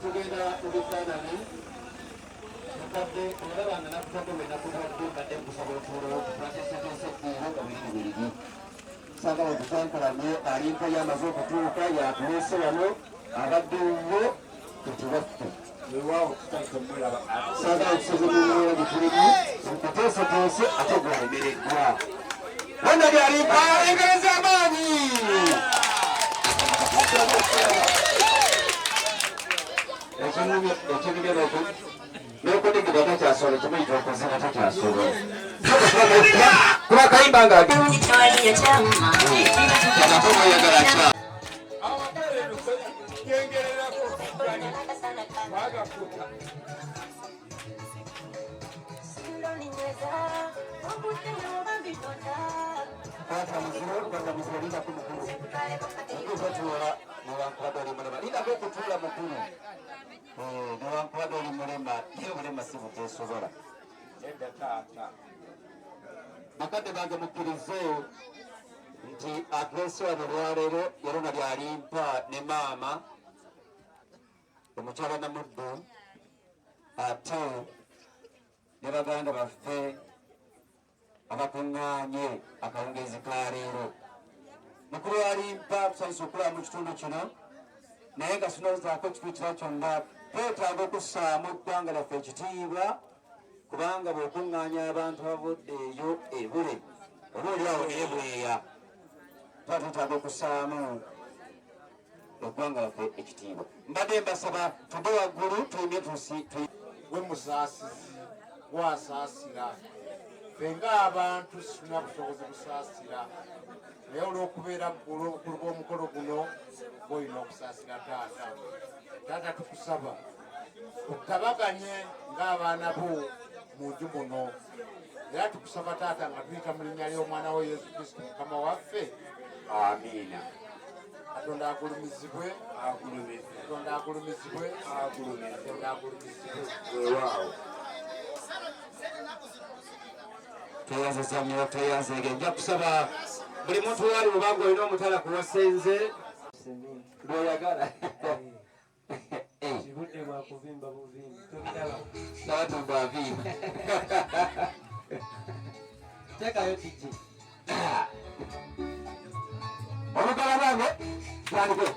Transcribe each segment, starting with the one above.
tugenda mubifaananyi mukadde olabanga nakutadde wenakutadde badde nkusaba otulo twateseteeseddiiro nga biribirigi saagala okutankalamye alimpa yamaze okutuuka yatuleese wano abadde wo tetubaffe saagala okusoza mumulera gyetulimu nkuteeseteese ate gwalemereddwa wonna lyalimpa engereza amaanyi ekinumye nokudigida takyasobola kimuyita okuzina takyasobola kuba kayimba nga agatomweyagala kya okutuula mukulu newankubadde oli mulema ye obulema sibuteesobola bakadde bange mukkirize nti atuleese wano lwaleero yalona lyalimpa ne maama omukyala namuddu ate ne baganda baffe abakuŋŋaanye akawungeezi ka leero mukulu alimpa tusanyusa okulaba mu kitundu kino naye nga sinozaako ekitukira kyonna twetaaga okussaamu eggwanga lyaffe ekitiibwa kubanga bw'okuŋŋaanya abantu abavuddeeyo ebule oba oliawo naye bweya tuba twetaaga okussaamu eggwanga lyaffe ekitiibwa mbadde mbasaba tudde waggulu tuyimye gwe musaasizi gwasaasira ffe ng'abantu situlina busobozi busaasira naye olw'okubeera olw'obukulu bw'omukolo guno boyina okusaasira taata taata tukusaba otabaganye ng'abaana bo mu nju muno era tukusaba taata nga tuyita mu linnya ly'omwana we yesu kristo mukama waffe amiina katonda agulumizibwe katonda agulumizibwe katonda agulumizibwe weewaawo tweyanziza nnyo tweyanzege nja kusaba buli muntu wali obanga olina omutala kuwasenze lweyagala kibudde bwakuvimba buvimbi tobiraba nabatumba avimba tekayo tiji olugala bange tandike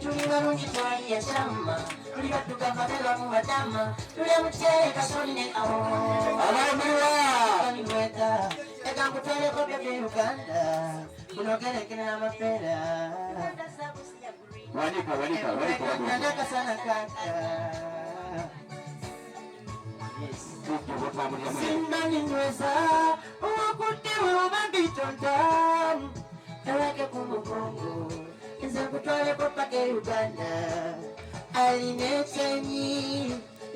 tuli balungi twaliye kyamma tuli baddugavu ate lwamubatama tuli mukyere kasoli ne kawo abamuliwaniweta eka nkutwereko byo bye uganda kunogerekera amapeera nanakasana kaka simbaninyweza owakuddewe obabitonda eweke ku mugongo nze nkutwaleko paka e uganda alina ekyenyi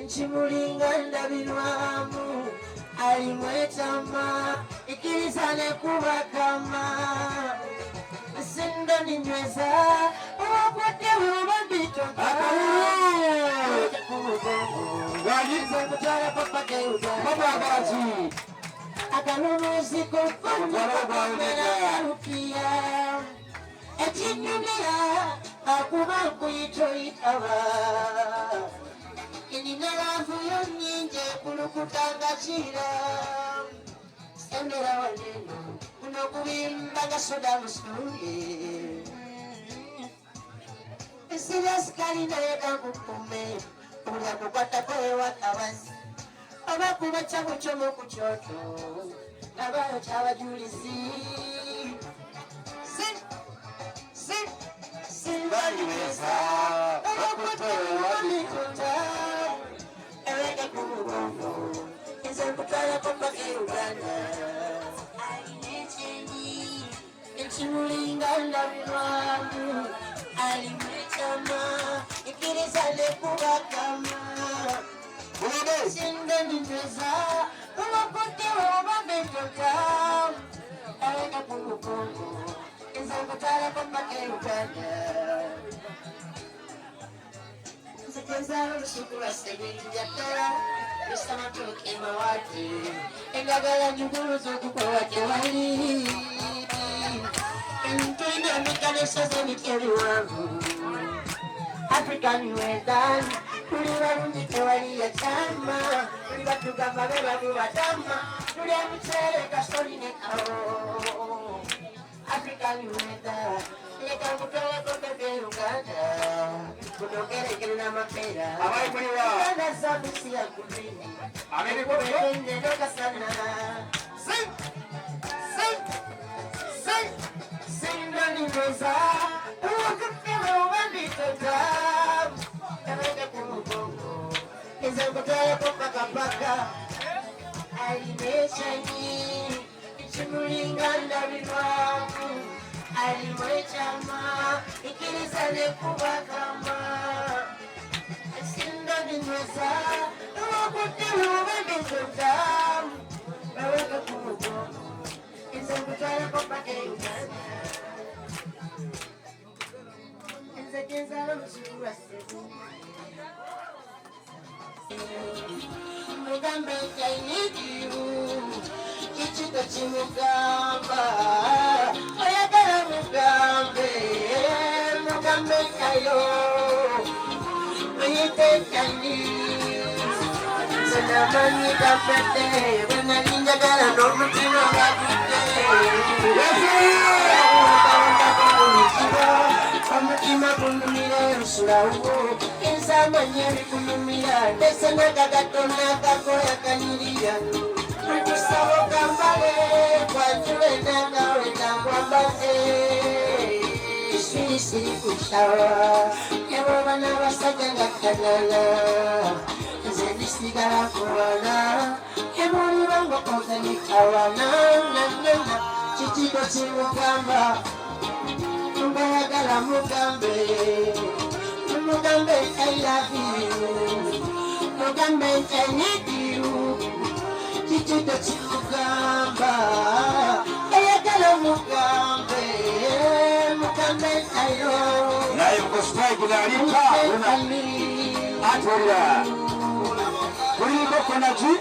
nkimulinga ndabirwamu alimwetama ikiriza nekubakama sindaninyweza owakuddewe obabitoka nze nkutwaleko paka e uganda akalumuziko fanalukiya ekinyumira akuba nkuyitoyitaba eninalavuyo nyingi kulukutanga kira sembera waneno kuno kubimbaga soda musuye esirasikali naye kankukume kulya kukwatako ewakabazi oba kuba kyabo kyomu ku kyoto nabayo kyabajulizi simbanyweza okuteewabikuta eweke ku mugongo nze nkutwalako paka e uganda alina ekyenyi ekimulinga ndabirwamu alimwetama ikiriza nekubakama sindaninyweza owakuddewe obabetoka eweke ku mugongo nze nkutwalako paka e uganda nzekenzalo olusuku lwasebintu byaddala lusamatuuka emawati endagala njugulu z'okukola tewali entwinana African nations and everyone. African weather. Tuliwarungi tewali ya chama. Tulibatuka mabeba kubatama. Tuliamuchere kastori nekao. African weather. Leka kutola kote Uganda. Kutokere kina mapera. Abai mwiwa. Kana sabisi ya kubini. Ameni kwa Kwenye loka sana. Sing. Sing nani meza. Uwakutima uwambitoka. Kameka kumukongo. Iza kutaya kupaka paka. Alimesha nyi. Ichimulinganda vivamu. Alimwechama. Ikilisane kubakama. Sing nani meza. Uwakutima uwambitoka. Kameka kumukongo. Iza kutaya kupaka Uganda. Mugambe I need you. Kichiko chimugamba. Oyagala mugambe. Mugambe kayo. Oyetekani. Sanamani kapete. Benalinda gala no mutima wabite. Amutima kunumira usulawo ensama nyeri kunumira ndesena kagatona kakoya kaniriya tutusabo kambale kwatuwenda wetangwambaze isiri kushawa yabo bana basajja ngakanana nze ndisigala kuwana emuli bango kozanyikawana nanana kikiko kimugamba Mugala Mugambe, Mugambe, I love you. Mugambe, I need you. Chichito Chimugamba, Ayagala Mugambe, Mugambe, I love you. Na yuko strike na alipa. Atoria. Kuliko kuna ji.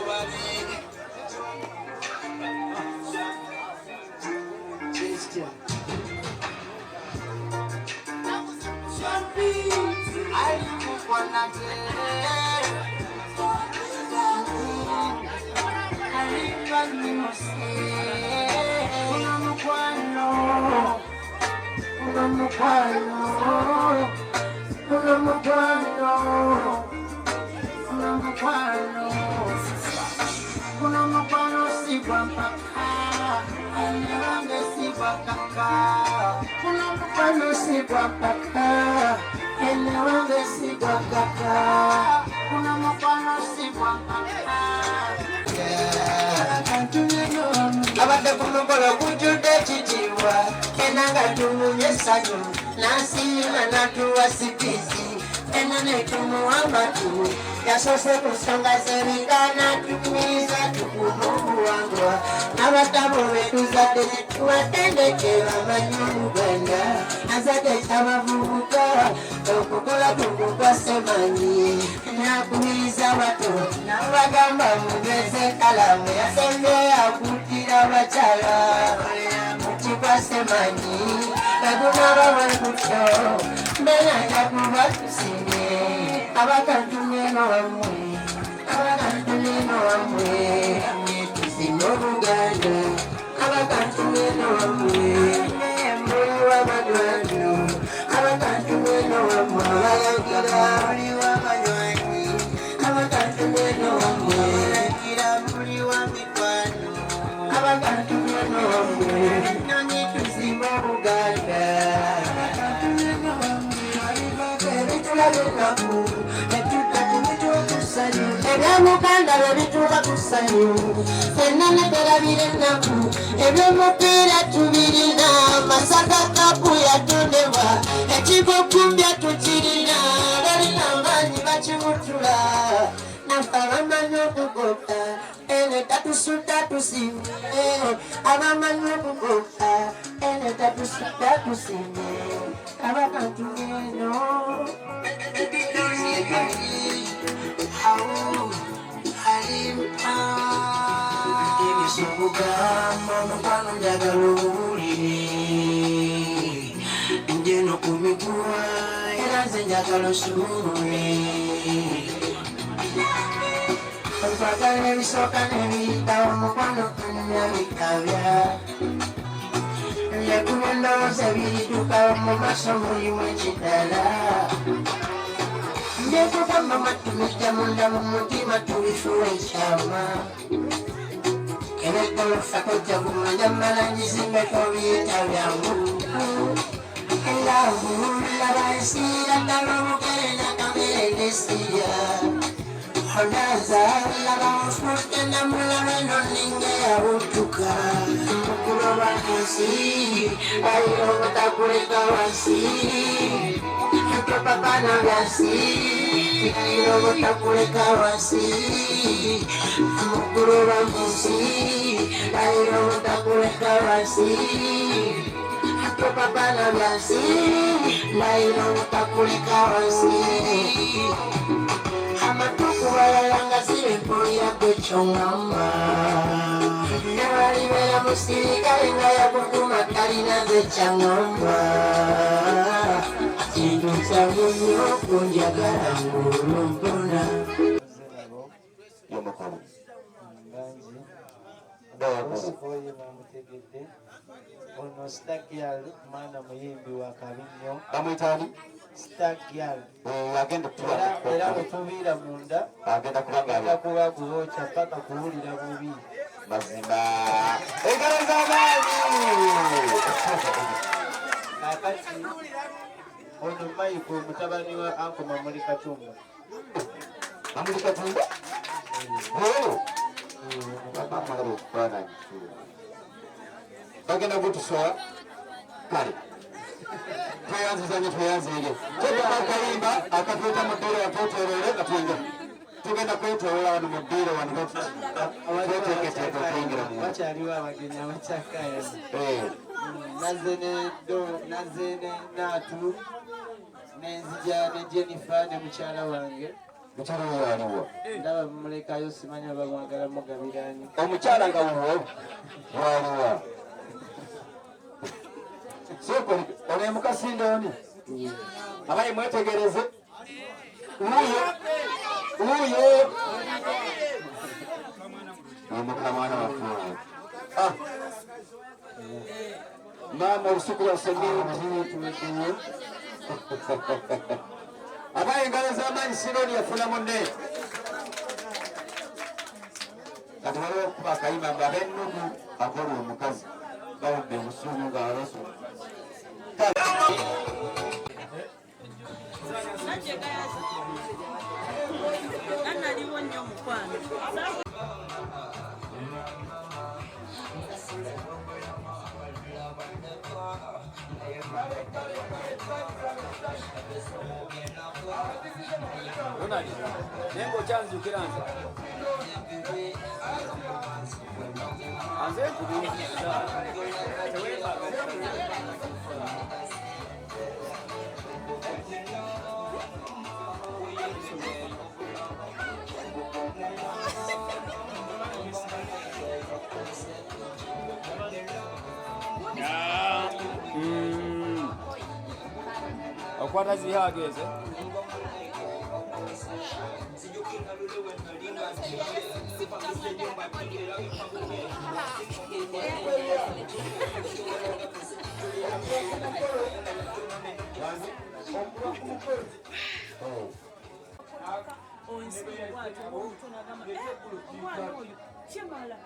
Abadde kumukola kujjudde ekitiibwa enanga tumulye essanyu n'ansiima n'atuwa sipiisi ena ne tumuwambatu yasoose ku nsonga z'ebingana tukumiza tukuma obuwangwa n'abatabo betuzadde ne tuwatendeke bamanyi Oluganda nazadde abavubuka okukola tukukwassemanyi nakubiriza bato nabagamba mugeze kalamu yasembe akuutira abakyala mukikwassemanyi bagunaba bwekutyo mbenaja kuba tusinde abakantumyeno wamwe abakantumyeno wamwe tusinga Oluganda abakantumyeno wamwe muli w'amagwano abakantumyeno wamwe abayagira muli w'amanywanyi abakantumyeno wamwe abayagira muli w'amikwano abakantumyeno wamwe nonyi tusinga Oluganda abakantumyeno wamwe ebitulabekaku ebyomuganda bebituuka ku ssanyu fenna ne terabira ennaku ebyomupiira tubirina masaka kapu yatondebwa ekigokumbya tukirina balina amaanyi bakibutula naffe abamanyi okugota ene tatusudda tusimbe abamanyi okugota ene tatusudda tusimbe abakantu eno ebisokugamba mukwano njagala owulire oyagala osuubule okwagala ebisooka n'ebiyitawo mukwano kunnabikabya yakuma endowooza ebiridukawo mu maaso mulimu ekidala byekugamba matumijja munda mu mutima tubifuwa ekyama ebeggolofa kojja kumanya mmalangizimeko biyita byangu laba ensiira ddala obugere nakamere nesiya onaza laba nfudde namulaba eno ninga yabutuka okuloba ensi ayira obutakuleka wansi topapana byasi ayira obutakuleka wansi mukuloba munsi ayira obutakuleka wansi topapana byasi ayira obutakuleka wansi amatuku balalanga sibempulira gwekyongamba nebalibera musirikale nga yakukuma talina zekyangamba kintu kyangu nnyo kunjagala ngulumpona yomukulu oye bamutegedde ono stagyal mwana muyimbi wa kabinnyo bamwitaani stagyal agenda era mutubiira munda agenda agenda kuba kuwokya paka kuwulira bubi mazima engalo z'amaanyi kakati ono maiko mutabani wa anko mamuli katumba Mamuli Katumba bamala okufaananyi bagenda kutusola kale tweyanzizanye tweyanzeerye tugenda akayimba akatuuta mu ddiiro watwetoolole katwinga tugenda kwetoolola wano mu ddiiro wano tweteeketeeka okuyingira mu bakyaliwo abagenyi abakyakayana nazze ne naatu nenzija ne jennifer ne mukyala wange mukyala we waliwo ndaba mumulekayo simanya bamwagala mugabirani omukyala nga wuwo waliwo ole mukasindooni abaye mwetegereze wuyo omukamwana wafuuwe maama olusuku lwasemituwetuwetuwe abaye engalo z'amaanyi sindooni yafuna munne kati waliwo okuba akayimba nga abennugu akola omukazi bawudde obusuumu nga abasu naliwo nnyo mukwano nengo kyanzukira nze anze kubuuza okwata zihageze kimala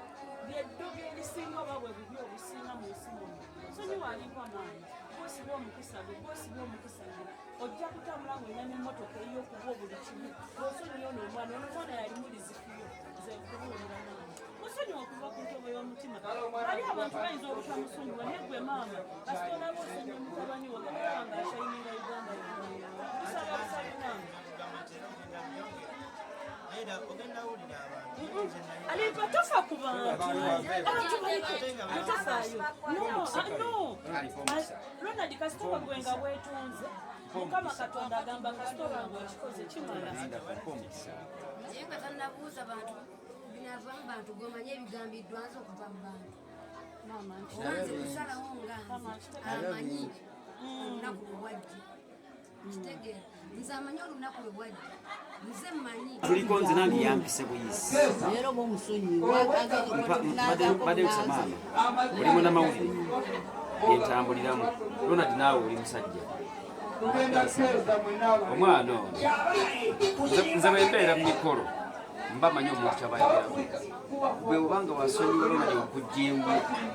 byeddogo erisinga oba bwe bubi obusinga mu nsi muno sonyiwaliko amaanyi bwosiba omukisa gwe bwosiba omukisa gwe ojja kutambula ng'olina n'emmotoka ey'okuba buli kimu bw'osonyiwa n'omwana yali mulizikiyo ze kubuulira nange musonyiwa okuva ku ntobo y'omutima ali abantu bayinza obutamusonyiwa naye gwe maama kasita olaba osonyiwa mutabani wo ogendera nga ashayininga uganda tusaba busabe nange alipa tofa ku bantu tofaayo ronald kasita obagwe nga bwetunze mukama katonda agamba kasita obagwe ekikoze kimala naye nga tannabuuza bantu binava mu bantu gomanye ebigambiddwa nze okuva mu bantu obanze kusalawo nga amanyi olunaku lwewajje kitegeera nze amanyi olunaku lwe bwajja nze mmanyi tuliko nze nange yampise buyisi badde kusema oli munnamawulire entambuliramu Ronald naawe oli musajja omwana ono nze bwembeera mu mikolo mba manyi omuntu kyabayogeramu bwe obanga wasonyiwa Ronald okujja ewu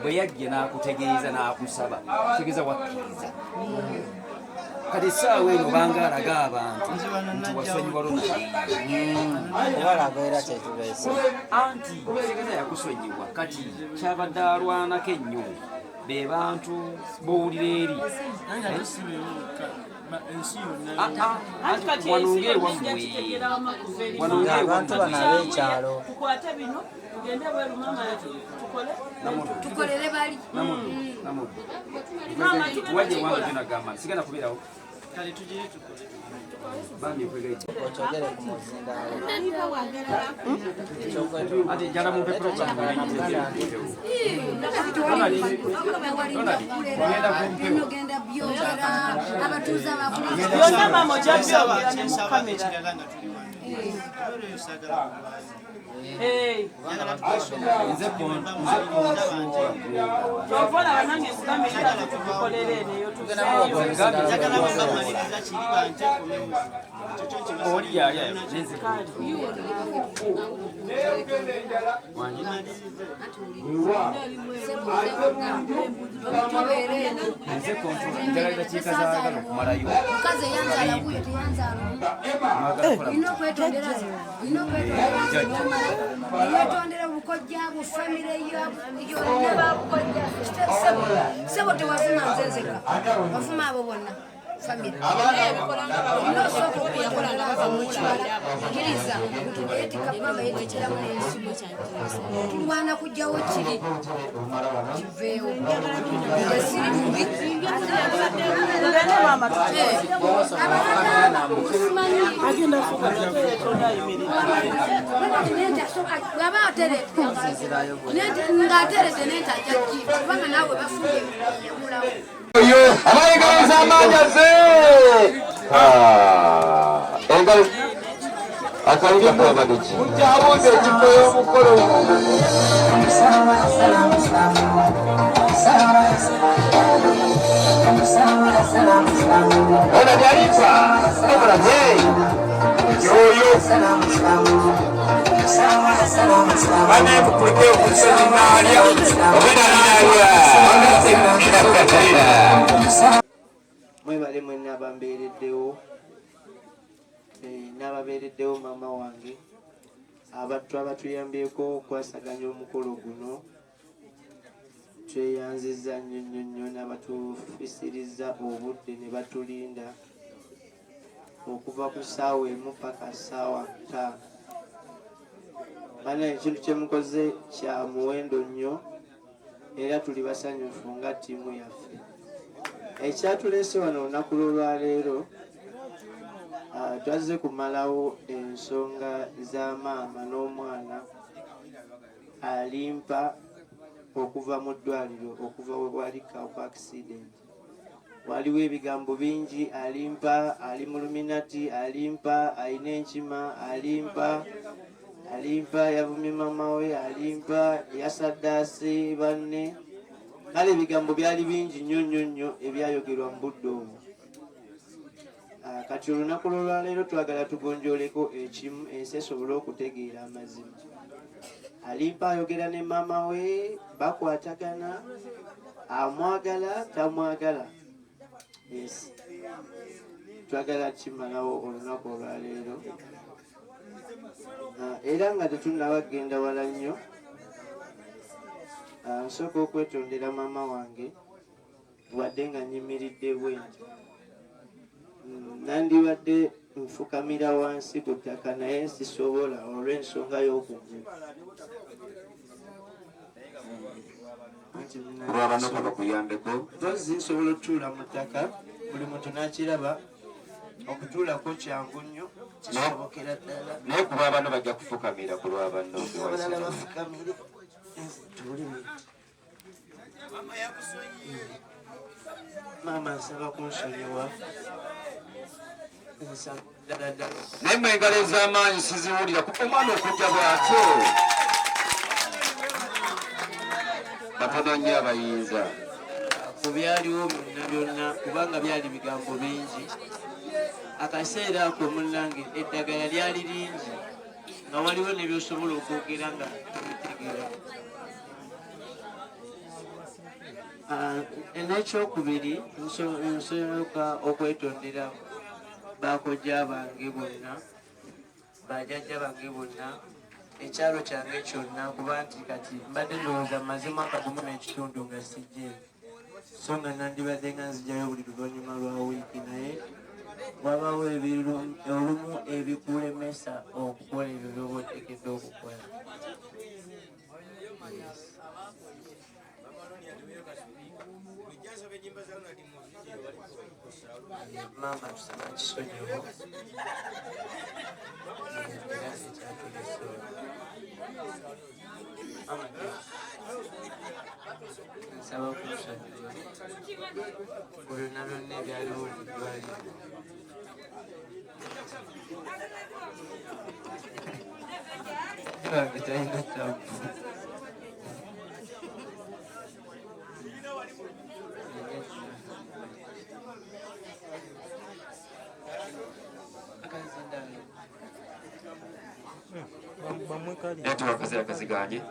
bwe yajja n'akutegeeza n'akusaba tegeeza wakkiriza kati essaawa eno obanga alaga abantu nti wasonyiwa Ronald anti tegeeza yakusonyiwa kati kyabadde alwanako ennyo be bantu bowulira eri wanonge abantu bano ab'ekyalo tukolere bali wajja ewange gyonagamba sigenda kubeerawo okyogere ku muzindaalo ati njala mumpe programu genda byogera abatuuze byonna mama ojja byogera ne mu kamera Jovola banange kukamera tukolere neyo tuzeyo. oli yali nenze nze njagala dakiika zaagala okumalayo mukazi eyanzala buyo teyanzala ino kwetondera yetondera obukojja bufamire yolina babukojja sebo tewafuma nzenzeka wafuma abo bonna famire nosooka okuyakolanga bava mukyalakkiriza etika baba yetekeramu n'ensigo tulwana kujjawo kiri kiveewo esiri mubi bwaba aterete ng'aterete nentajjaki kubanga naawe bafunye yamulawo abayigiriza amanyaze akalira kulabadeki mujjabuuza ekifo y'omukolo ona byalifa obulaze yoyo baneekukulike okusozi naalya obenanaalya mwebale mwenna abambeereddewo n'ababeereddewo maama wange abattu abatuyambyeko okwasaganya omukolo guno tweyanziza nnyo n'abatufisiriza obudde ne batulinda okuva ku ssaawa emu paka ssaawa 5 bana ekintu kyemukoze kya muwendo nnyo era tuli basanyufu nga ttiimu yaffe ekyatuleese wano olunaku lwolwaleero twazze kumalawo ensonga za maama n'omwana alimpa okuva mu ddwaliro okuva we bwalika ku accident waliwo ebigambo bingi alimpa ali mu luminati alimpa alina enkima alimpa yavumye mama we alimpa yasaddaase banne kale ebigambo byali bingi nnyo ebyayogerwa mu budde obwo kati olunaku lwolwaleero twagala tugonjooleko ekimu ensi esobole okutegeera amazima alimpa ayogera ne mama we bakwatagana amwagala tamwagala yes twagala kimalawo olunaku olwaleero era nga tetunnabagenda wala nnyo nsooka okwetondera maama wange wadde nga nyimiridde bwenti nandibadde nfukamira wansi ku ttaka naye sisobola olw'ensonga y'okugulu lwabanoka bakuyambeko mpozi nsobola otutuula mu ttaka buli muntu n'akiraba okutuulako kyangu nnyo kisobokera ddala naye kuba abano bajja kufukamira ku lwabano abalala bafukamire tuulire maama nsaba kunsonyiwa naye mwe engalo ez'amaanyi siziwulira kuba omwana okujja bw'atyo batono nnyo abayinza ku byaliwo byonna byonna kubanga byali bigambo bingi akaseera ako munnange eddagala lyali lingi nga waliwo ne byosobola okwogera nga tobitegeera n'ekyokubiri nsoboka okwetondera bakojja bange bonna bajjajja bange bonna ekyalo kyange kyonna kuba nti kati mbadde ndowooza maze mwaka gumu n'ekitundu nga sijje so nga nandibadde nga nzijjayo buli luvannyuma lwa wiiki naye wabawo olumu ebikulemesa okukola ebyo byoba oteekedde okukola maama tusaba kisonyiwo era ekyatulisola nsaba kutusonyiwa ku byonna byonna ebyaliwo lidwaliro bange talina tabu era tewakazi akaziganye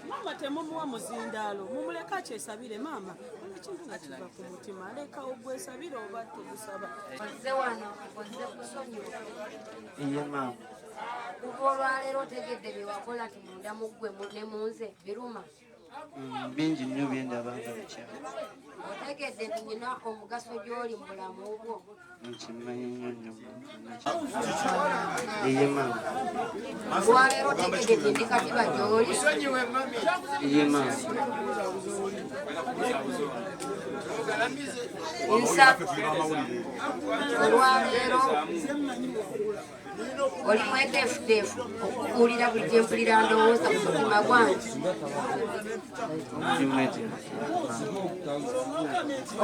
mama temumuwa muzindaalo mumuleka kyesabire maama ekintu nga kiva ku mutima aleka ogwesabire oba togusaba ozze wano ozze kusonyiwa iye maama kuva olwaleero otegedde byewakola timunda muggwe ne munze biruma bingi nnyo byendabanga bikyalo otegedde nti nyina omugaso gy'oli mu bulamu bwo nkimanyi nnyo nnyo iye maama olwaleero otegedde nti ndi katiba gy'oli iye maama nsaba olwaleero oli mweteefuteefu okukuulira buli gye mpulira ndowooza ku mutima gwange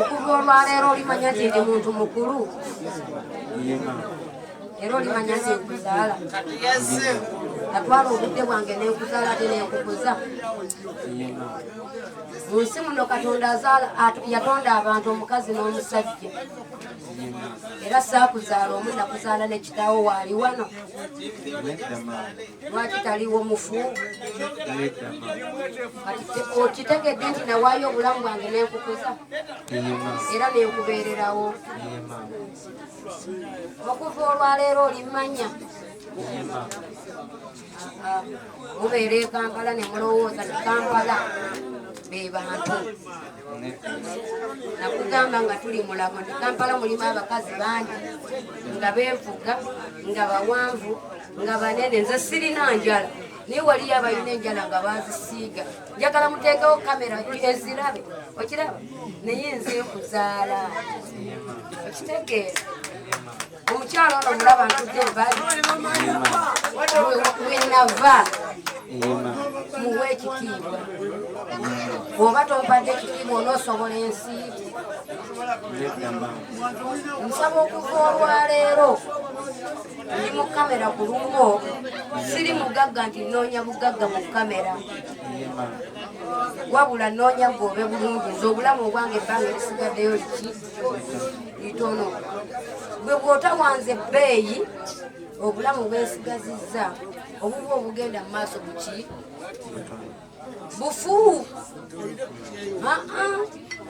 okuva olwaleero olimanya nti ndi muntu mukulu era olimanya nti nkuzaala natwala obudde bwange nenkuzaala ate nenkukuza mu nsi muno katonda yatonda abantu omukazi n'omusajja era saakuzaala omu nakuzaala ne kitaawo waali wano lwaki taliwo mufu okitegedde nti nawaayo obulamu bwange nenkukuza era nenkubeererawo okuva olwaleero olimanya mubeera e Kampala ne mulowooza ne Kampala be bantu nakugamba nga tuli mulago nti Kampala mulimu abakazi bangi nga beevuga nga bawanvu nga banene nze sirina njala naye waliyo abalina enjala nga bazisiiga njagala muteekewo kamera ezirabe okiraba naye nze nkuzaala okitegeera omukyalo ono mulaba ntudde wenava muwe ekitiibwa bw'oba tompadde ekitiibwa onoosobola ensi nsaba okuva olwaleero ndi mu kamera ku lumo siri mugagga nti noonya bugagga mu kamera wabula noonya bw'obe bulungi nze obulamu obwange ebbanga erisigaddeyo liki litono bwe bw'otawanze ebbeeyi obulamu bwensigazizza obuba obugenda mu maaso buki bufu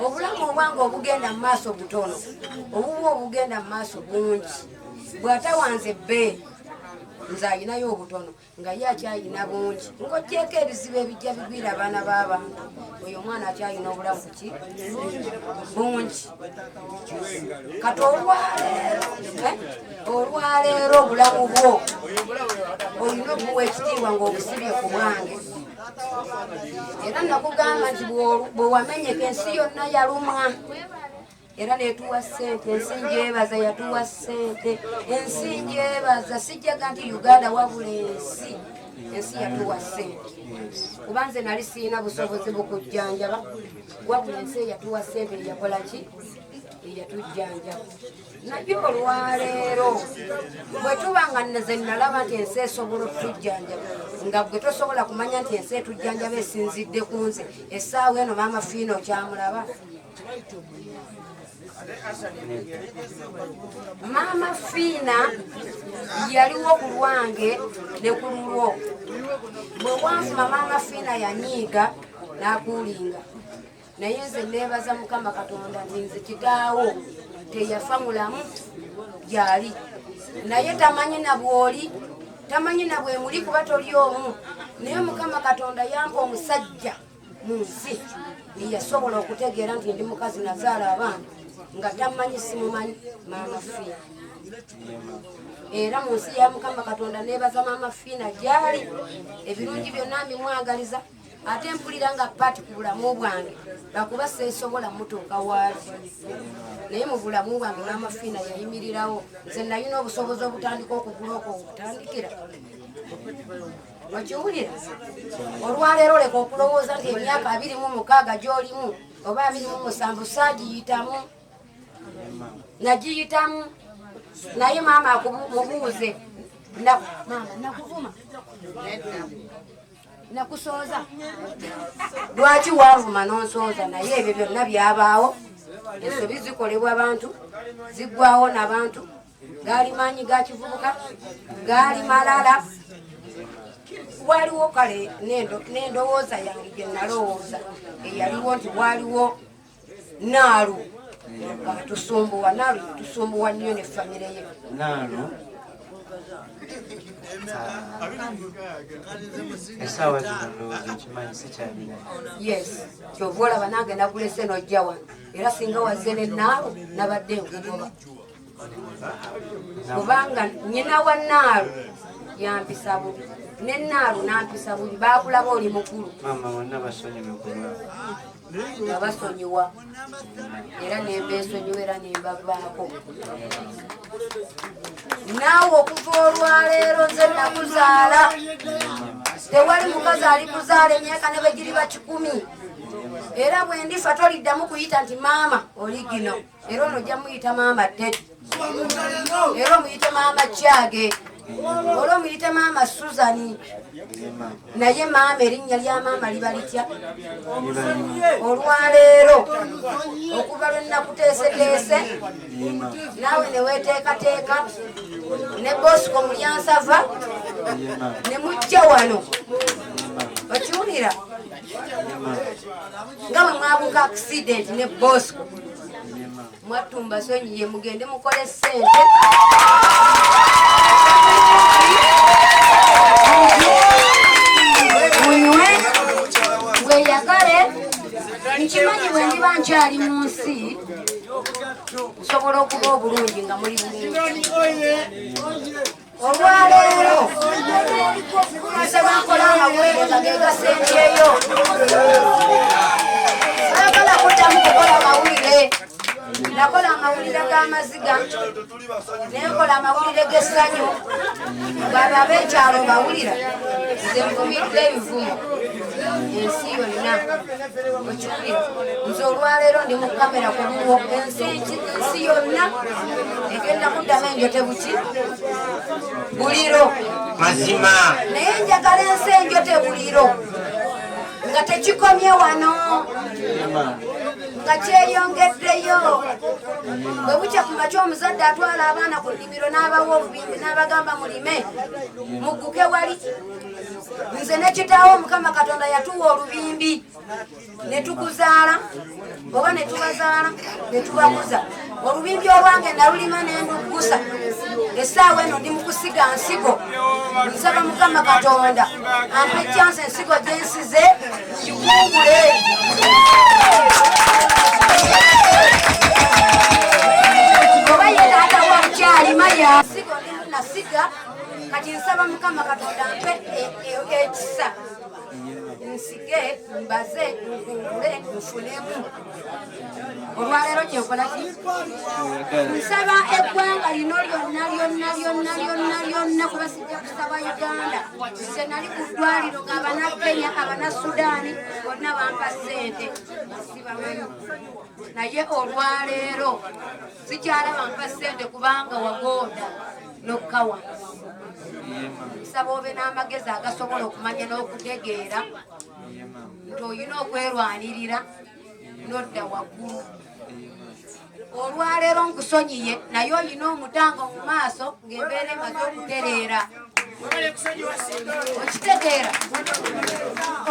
obulamu obwange obugenda mu maaso butono obuba obugenda mu maaso bungi bw'atawanze ebbeeyi nze ayinayo obutono nga ye akyayina bungi ng'ogyeko ebizibu ebijja bigwira abaana b'abantu oyo omwana akyayina obulamu ki bungi kati olwaleero obulamu bwo olina okuwa ekitiibwa ng'obusibye ku bwange era nakugamba nti bwe wamenyeka ensi yonna yalumwa era netuwa ssente ensi njebaza yatuwa ssente ensi njebaza sijjaga nti Uganda wabula ensi yatuwa ssente kuba nze nali siina busobozi bukujjanjaba wabula ensi eyatuwa ssente eyakola ki eyatujjanjaba naye olwaleero bwe tuba nga nze nalaba nti ensi esobola okutujjanjaba nga bwe tosobola kumanya nti ensi etujjanjaba esinzidde ku nze essaawa eno maama Fiina okyamulaba Maama Fiina yaliwo ku lwange ne ku lulwo bwe wanfuma Maama Fiina yanyiiga n'akuulinga naye nze neebaza Mukama Katonda nti nze kitaawo teyafa mulamu gyali naye tamanyi na bw'oli tamanyi na bwe muli kuba toli omu naye Mukama Katonda yampa omusajja mu nsi eyasobola okutegeera nti ndi mukazi nazaala abaana nga tamanyi simumanyi Maama Fiina era mu nsi ya Mukama Katonda neebaza Maama Fiina gyali ebirungi byonna mbimwagaliza ate mpulira nga paati ku bulamu bwange lwakuba seesobola mutuuka waali naye mu bulamu bwange Maama Fiina yayimirirawo nze nalina obusobozi obutandika okugula okutandikira okiwulira olwaleero leka okulowooza nti emyaka 26 gy'olimu oba 27 saagiyitamu nagiyitamu naye maama akumubuuze maama nakuvuma nakusooza lwaki wanvuma nonsooza naye ebyo byonna byabaawo ensobi zikolebwa abantu ziggwawo n'abantu gaali maanyi ga kivubuka gaali malala waliwo kale n'endowooza yange gye nalowooza eyaliwo nti waliwo Naalu tusumbuwa Naalu tusumbuwa nnyo ne famire ye Naalu esaawa zino ndowooza kimanyi sikyalina yes kyova olaba nange nagulese n'ojja wano era singa wazze ne Naalu nabadde nkugoba kubanga nnyina wa Naalu yampisa bubi ne Naalu nampisa bubi baakulaba oli mukulu maama bonna basonyiwe kulwa nga basonyiwa era nembeesonyiwa era nembavaako naawe okuva olwaleero nze nakuzaala tewali mukazi alikuzaala emyaka ne bwe giri ba 10 era bwe ndifa toliddamu kuyita nti maama oli gino era ono ojja muyita maama Teddy era omuyite maama Kyage olwo muyite maama Suzani naye maama erinnya lya maama liba litya olwaleero okuva lwe nakuteeseteese naawe ne weeteekateeka ne Bosco Mulyansava ne mujja wano okiwulira nga bwe mwabuka accident ne Bosco mwatumba sonyiye mugende mukole ssente munywe mweyagale nkimanyi bwe ndiba nkyali mu nsi nsobola okuba obulungi nga muli bulungi olwaleero nze bankola amawulire ge gasembyeyo saagala kuddamu kukola mawulire nakola amawulire g'amaziga nenkola amawulire g'essanyu baba ab'ekyalo bawulira nze nvumidde ebivumo ensi yonna okiwulira nze olwaleero ndi mu kamera ku muwo ensi yonna egenda kuddamu enjote buki buliro mazima naye njagala ensi enjote buliro nga tekikomye wano nga kyeyongeddeyo bwe bukya ku makya omuzadde atwala abaana ku nnimiro n'abawa obubimbi n'abagamba mulime mugguke wali nze ne kitaawo Mukama Katonda yatuwa olubimbi ne tukuzaala oba ne tubazaala ne tubakuza olubimbi olwange nalulima ne nduggusa essaawa eno ndi mu kusiga nsigo nsaba Mukama Katonda ampe chance ensigo gye nsize ngikungule oba ye taata wa mukyalima ya nsigo ndi nasiga kati nsaba Mukama Katonda ampe ekisa nsike mbaze nkungule nfunemu olwaleero kyenkola ki nsaba eggwanga lino lyonna kuba sijja kusaba uganda nze nali ku ddwaliro ng'abanakenya abanasudaani bonna bampa ssente sibamanyi naye olwaleero sikyalaba mpa ssente kubanga wagonda nokkawa nsaba obe n'amagezi agasobola okumanya n'okutegeera nti olina okwerwanirira nodda waggulu olwaleero nkusonyiye naye olina omutango mu maaso ng'embeera emaze okutereera okitegeera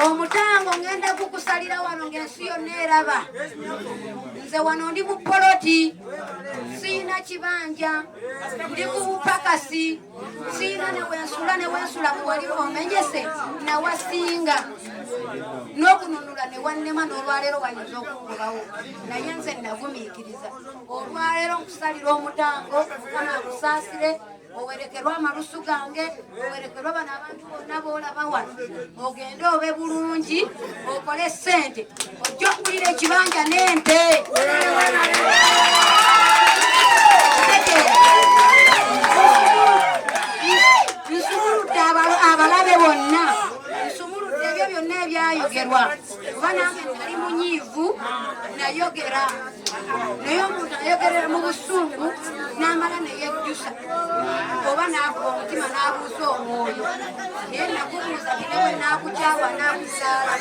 omutango ngenda kukusalira wano ng'ensi yonna eraba nze wano ndi mu poloti siina kibanja ndi ku bupakasi siina newensula bwewali omenyese nawasinga n'okununula newannema n'olwaleero wayinza okungobawo naye nze nagumiikiriza olwaleero nkusalira omutango mukama akusaasire owerekerwa amalusu gange owerekerwa bano abantu bonna boolaba wano ogende obe bulungi okole ssente ojja okugulira ekibanja n'ente nsumuludde abalabe bonna nsumuludde ebyo byonna ebyayogerwa kuba nange nali munyiivu nayogera naye omuntu ayogerera mu busungu n'amala neyejjusa oba n'akuba omutima n'abuuza omwoyo naye nakubuuza tinewe n'akukyawa n'akuzaala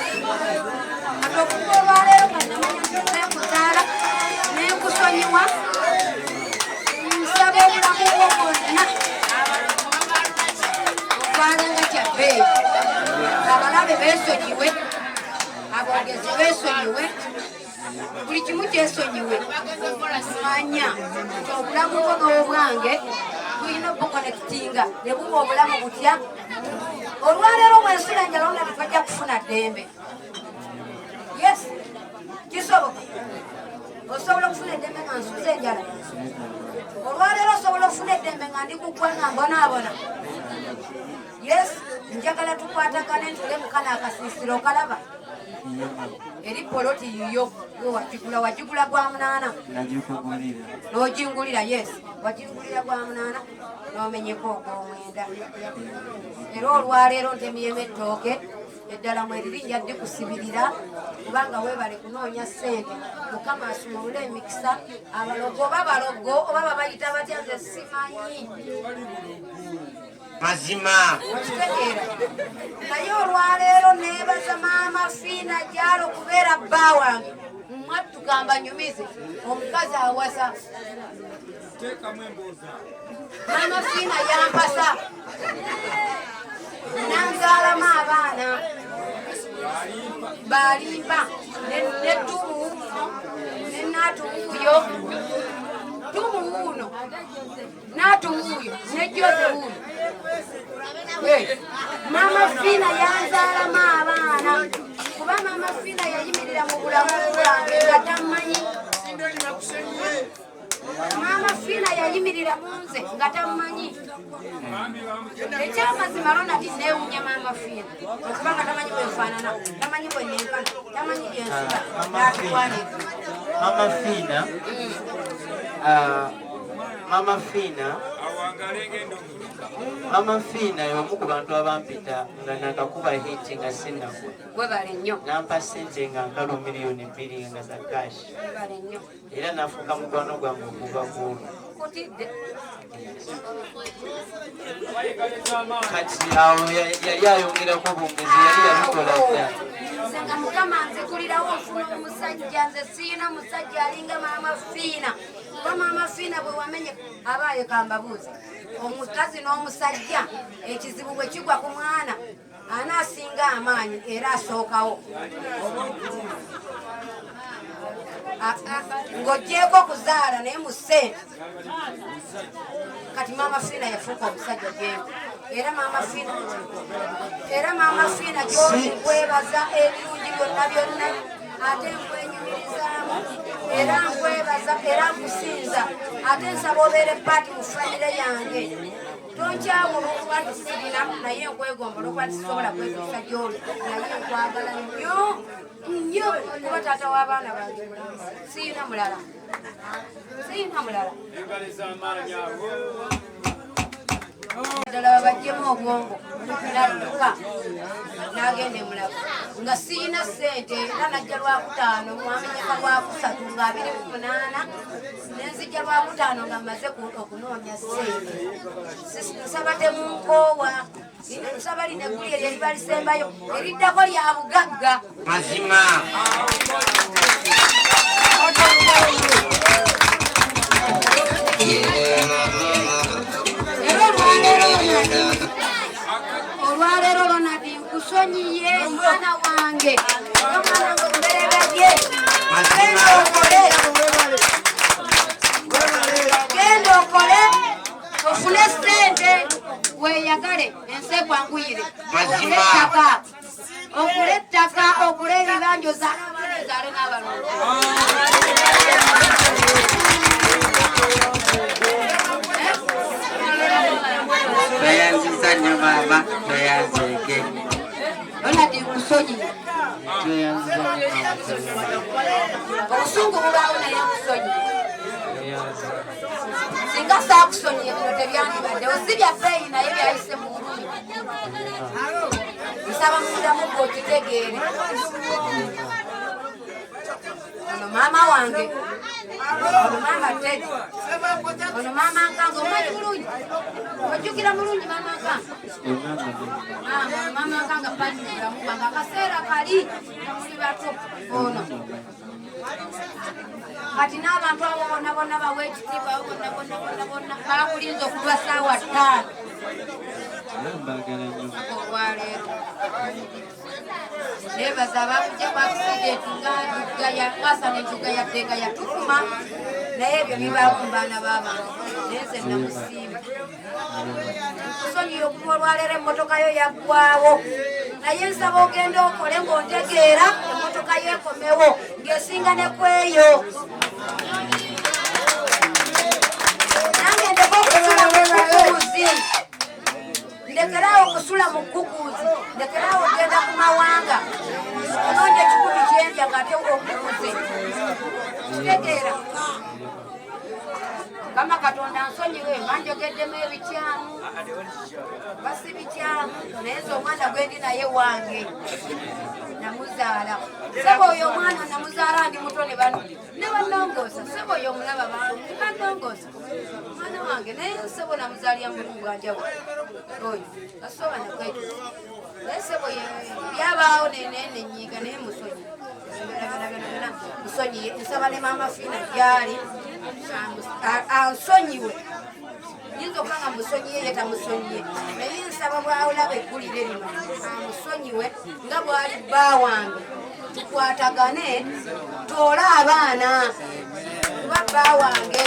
kati okuva olwaleero kanamanya nekuzaala nenkusonyiwa nsaba obulamu bwo bwonna okwalenga kyabbeeyi abalabe beesonyiwe abogezi beesonyiwe buli kimu kyesonyiwe manya nti obulamu bwo n'obwange bulina obukonekitinga ne buba obulamu butya olwaleero bwensula enjala ona tetwajja kufuna ddembe yes kisoboka osobola okufuna eddembe nga nsuza enjala olwaleero osobola okufuna eddembe nga ndi kuggwa nga mbonaabona yes njagala tukwatagane ntule mukana akasiisiro okalaba eri poloti yiyo wagigula gwa munaana n'ogingulira yes wagingulira gwa munaana n'omenyeko ogw'omwenda era olwaleero ntemyemu ettooke eddala mweriri njadde kusibirira kubanga weebale kunoonya ssente mukama asumulule emikisa abalogo oba babayita batya nze simanyi mazima okitegeera naye olwaleero neebaza maama fiina gyalo okubeera bba wange mwatukamba nyumize omukazi awasa maama fiina yampasa nanzaalamu abaana balimba netumu nenatuuyo tumu wuuno natuuyo nejoze wuuno maama fiina yanzaalamu abaana kuba maama fiina yayimirira mu bulamu bwange nga tammanyi maama fiina yayimirira mu nze nga tammanyi ekyamazima ronati neewunya maama fiina okubanga tamanyi bwenfaanana tamanyi bwenenkana tamanyi gyensuka natutwalira Mama Fiina y'omu ku bantu abampita nga nakakuba hiti nga sinnaku webale nnyo nampa ssente nga nkalo miliyoni 2 nga za kashi webale nnyo era nafuuka mukwano gwange okuva kuolwo kutidde kati awo yali ayongerako bwongezi yali yabikola dda nze nga mukama nzikulirawo ofuna omusajja nze siina musajja alinga maama Fiina kuba maama Fiina bwe wamenye abaaye kambabuuzi omukazi n'omusajja ekizibu bwe kigwa ku mwana anaasinga amaanyi era asookawo ng'oggyeko okuzaala naye mu ssente kati maama Fiina yafuuka omusajja gyengo era maama Fiina gy'oli nkwebaza ebirungi byonna byonna ate nkwenyumirizaamu era nkwebaza era nkusinza ate nsaba obeere paati mu famire yange tonkyawo olwokuba tisirinamu naye nkwegomba olwokuba tisobola kwekisa gyoli naye nkwagala nnyo nnyo kuba taata w'abaana bange siyina mulala ddala babajjemu obwongo nadduka n'agenda emulago nga siyina ssente era najja lwakutaano mwamenyeka lwakusatu nga 28 nenzijja lwakutaano nga mmaze okunoonya ssente nsaba temunkoowa nsaba lino eggulu eryo eriba lisembayo eriddako lya bugagga mazima olwaleero Ronald nkusonyiye mwana wange omwana wange omuberebedye genda okole ofune ssente weeyagale ensi ekwanguyire okule ettaka okule ebibanjo zaale n'abalonzi toyanziza nnyo maama toyanzeeke Ronald nkusonyiye obusungu bulwawo naye nkusonyiye singa saakusonyiye bino tebyandibaddewo si byafeeyi naye byayise mu ngulu nsaba mundamu okitegeere ono maama wange ono maama Teddy ono maama Nkanga omanyi bulungi ojjukira mulungi maama Nkanga maama Nkanga panimulamu kwange akaseera kali nga muli bato ono kati n'abantu abo bonna bonna bawa ekitiibwa abo bonna bakulinza okuva ssaawa 5 olwaleero nebaza abakujja kwakisidenti ngasana enjuga yaddenga yatukuma naye ebyo bibakumbaana b'abantu naye nze namusiima kusonyiya okuva olwaleero emmotoka yo yaggwawo naye nsaba ogenda okole ng'ontegeera emmotoka yo ekomewo ng'esinga ne kweyo nange ndeka okusula mu kukuuzi ndekerawo okusula mu kukuuzi ndekerawo ogenda ku mawanga ononja ekikumi kyendya ng'ate okukuze kitegeera kama Katonda nsonyiwe manjogeddemu ebikyamu basi bikyamu naye nze omwana gwe ndi naye wange namuzaala sebo oyo omwana namuzaala ndi muto ne bannongoosa sebo oyo omulaba bange ne bannongoosa omwana wange naye sebo namuzaalira mulungu anjabu oyo asoba nakwetu naye sebo byabaawo nenenyiiga naye musonyi musonyiye nsaba ne maama Fiina gyali ansonyiwe yinza okuba nga musonyiye ye tamusonyiye naye nsaba bwawulaba eggulire lino amusonyiwe nga bwali bba wange tukwatagane toole abaana kuba bba wange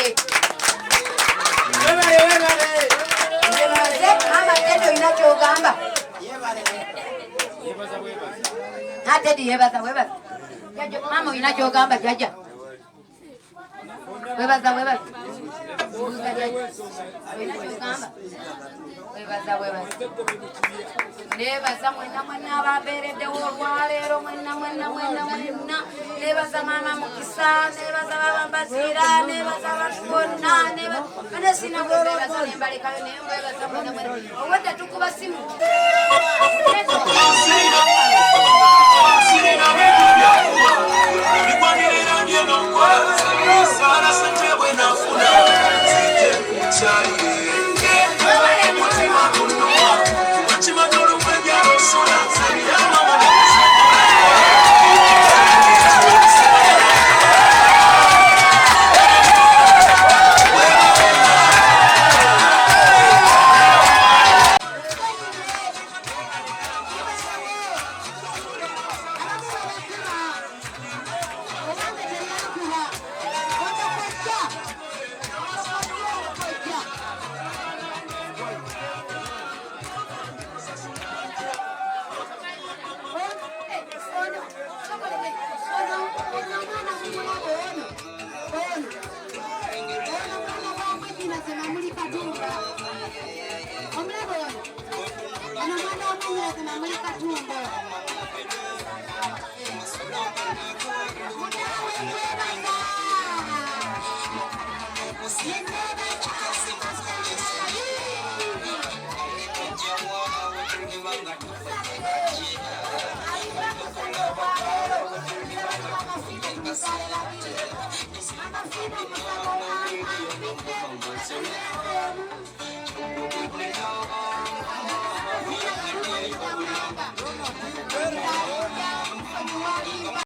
nze maama Teddy olina kyogamba Teddy yebaza webaza maama olina kyogamba jjajja webaza nebaza mwenna abambeereddewo olwaleero mwenna nebaza maama Mukisa nebaza babambaziira nebaza abantu bonna bane sina bwebebaza nembalekayo naye mwebaza mwenna obwedda tukuba simu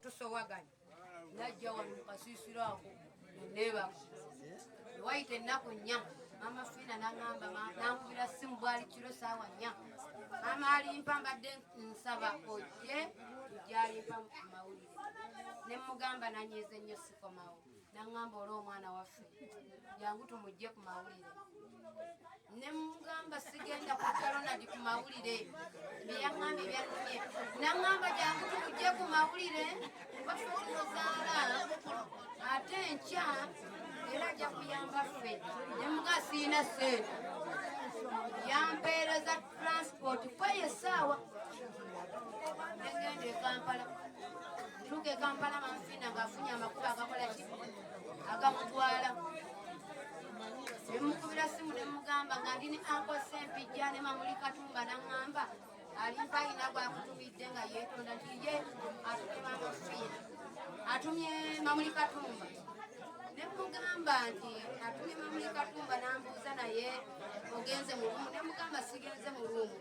tusowaganya najja wano mukasiisiro ako neba waite ennaku nnya mama Fiina naŋŋamba nankubira simu bwali kiro saawa nnya mama alimpa mbadde nsaba ojje tujjalimpa ku mawulire ne mugamba nanyiiza ennyo sikomawo naŋŋamba oli omwana waffe jangu tumujje ku mawulire ne mugamba sigenda kujjalo nadi ku mawulire byeyaŋŋambye byannumye naŋŋamba jangu tumujje ku mawulire baffe tuzaala ate enkya era ajja kuyamba ffe ne muga siina sente yampeereza transport kweyo essaawa negenda e Kampala ntuuka e Kampala mama Fiina ng'afunye amakulu agakola ki agamutwala nemukubira simu nemugamba nga ndini anko Sempijja ne Mamuli Katumba naŋŋamba alimpa ayina gwakutubidde nga yeetonda nti ye atumye mama Fiina atumye Mamuli Katumba nemugamba nti atumye Mamuli Katumba nambuuza naye ogenze mu lumu nemugamba sigenze mu lumu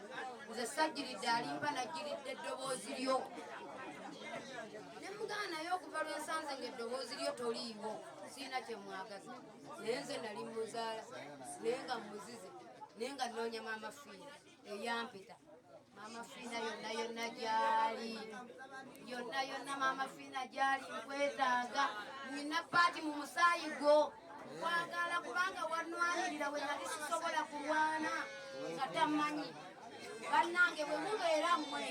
nze sajjiridde alimpa najjiridde eddoboozi lyo nemugamba naye okuva lwensanze ng'eddoboozi lyo toliiwo siina kyemwagaza naye nze nali muzaala naye nga muzize naye nga nnoonya mama Fiina eyampita mama Fiina yonna yonna gyali yonna yonna mama Fiina gyali nkwetaaga nina paati mu musaayi gwo kwagala kubanga wanwanirira we nali sisobola kulwana nga tamanyi bannange bwe mubeera mmwe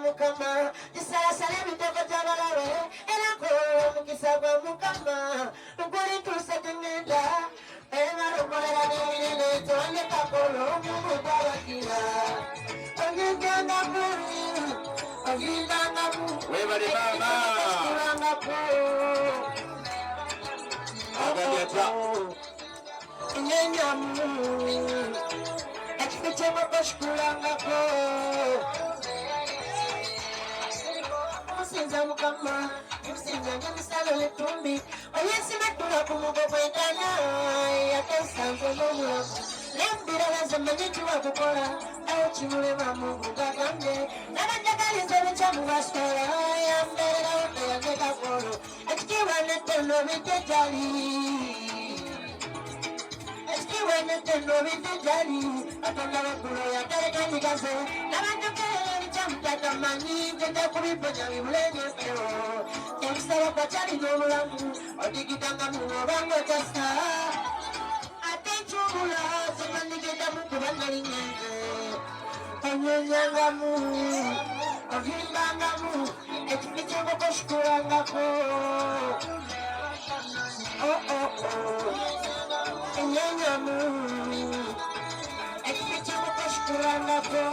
Mukama isasale mitego tabalawe erako mukisa gwa Mukama nguli tusetengenda enarokolera nebirene tonde kakolo mungu tabakira onyeganga muri ovindanga mu webale mama aganyata nyenyamu ekifo bashkulangako Sinza Mukama, sinza nyamusalo letumbi oyesimatula ku mugo gw'entana yatesanze n'omulamu nembira bazamanyiti wakukola awo kimulema Mungu gagambye n'abajagaliza ebikyamu baswala yambeererawo teyagekakolo ekitiibwa n'ettendo bitejali ekitiibwa n'ettendo bitejali katonda waggulu yaterekanyigaze n'abanjogerera ebikyamu ngenda kubiponya bibulenye mpero emisala kwakyali n'obulamu odigitanga munobanga otasa ate ekyobula zemandigendamu kuba nalinyenze onyonyangamu ovimbangamu ekifi kyengoko kikulangako enyonyamu ekifi kyengoko kikulangako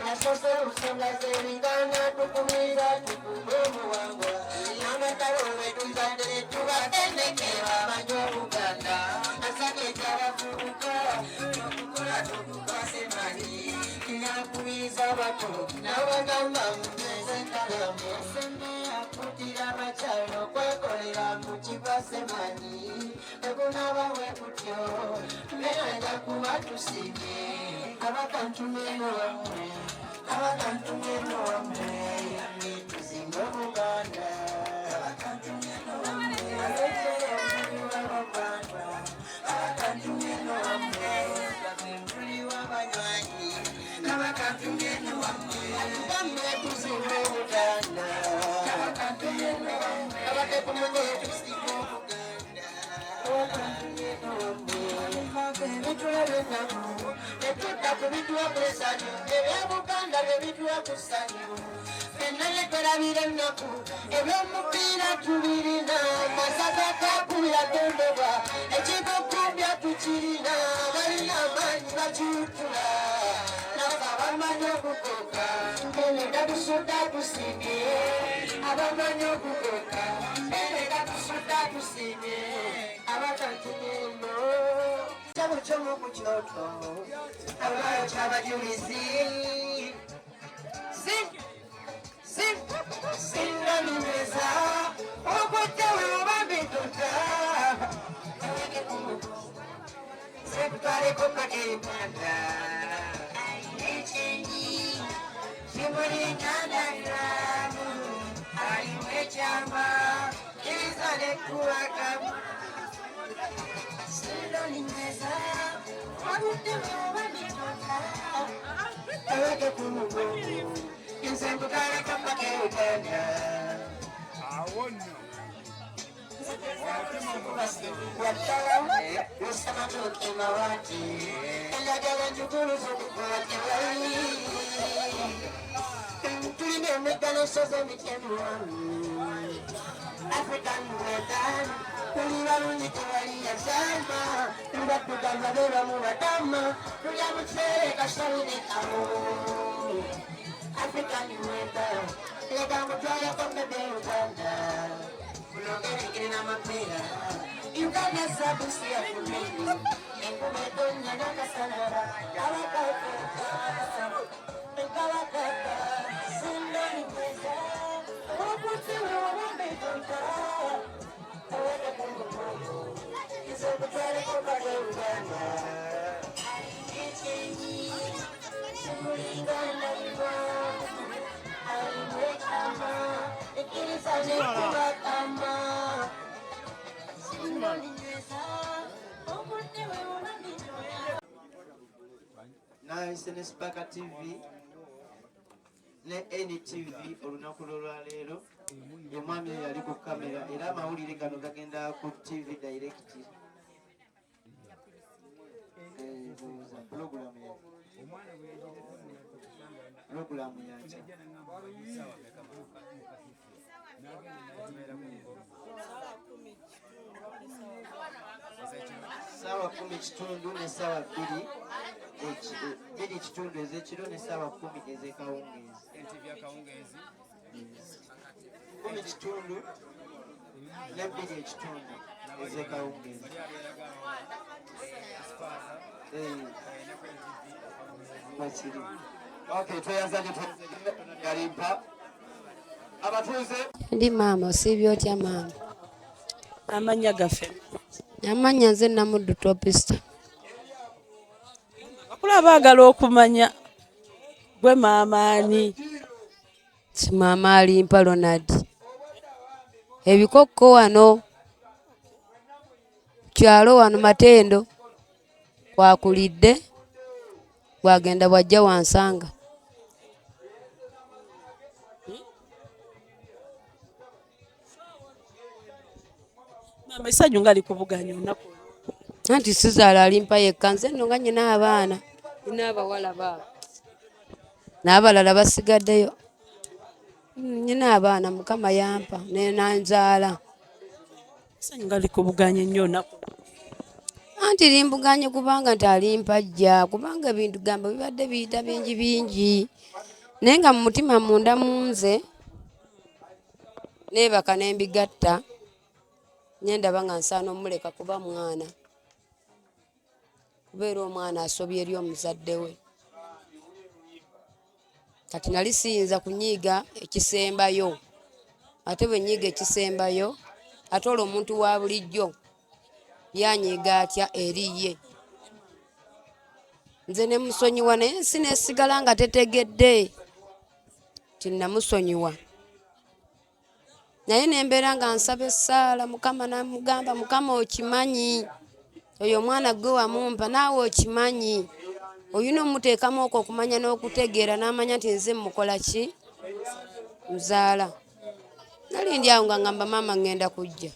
Nasose usonga zeringana tukumiza tukumomuwangwa Namatalowe tuzandere tubatendekera Banyobuganda Asake jawafuruka Tukukula tukukasemani Nakubiza bato Nawagamba mumeze kalamu Seme akutira machalo Kwekolera mukibasemani Ebunabawe kutyo Menanja kubatusinye Abakantu meno wamwe Abakantu meno wamwe Tuzingo Buganda Abakantu meno wamwe Abekere mbuli wabaganda Abakantu meno wamwe Mbuli wabanywanyi Nice ne Spaka TV ne NTV olunaku lwaleero omwami yali ku kamera era amawulire gano gagenda ku TV direct program yacha sawa 10 ne sawa 2 ekitundu ez'ekiro ne sawa 10 ez'ekawungeezi kumi kitundu ne 2 ekitundu ez'ekawungeezi bakiri tweyanzanye yalimpa abatuuze ndi maama osiibye otya maama Amanya gaffe. amanya nze Namuddu Topista. Bakula baagala okumanya gwe maama ani? Si maama alimpa Ronald. Ebikokko wano kyalo wano Matendo kwakulidde bwagenda bwajja wansanga. Mama essanyu nga likubuganya olunaku. Anti sizaala alimpa yekka nze nno nga nyina abaana nina abawala baabo n'abalala basigaddeyo. Nyina abaana Mukama yampa nenanzaala. Essanyu nga likubuganya nnyo olunaku. Anti limbuganye kubanga nti alimpa jja kubanga ebintu gamba bibadde biyita bingi bingi naye nga mu mutima munda munze neebaka nembigatta nyendaba nga nsaana omuleka kuba mwana kubeera omwana asobye eri omuzadde we. Kati nali siyinza kunyiiga ekisembayo ate bwe nyiiga ekisembayo ate olwo omuntu wa bulijjo yanyiiga atya eriye. Nze ne musonyiwa naye ensi nesigala nga tetegedde tinnamusonyiwa naye nembeera nga nsaba essaala Mukama namugamba Mukama okimanyi oyo omwana gwe wamumpa naawe okimanyi oyina omuteekamu okwo okumanya n'okutegeera n'amanya nti nze mukola ki muzaala. Nalindi awo nga ngamba maama ngenda kujja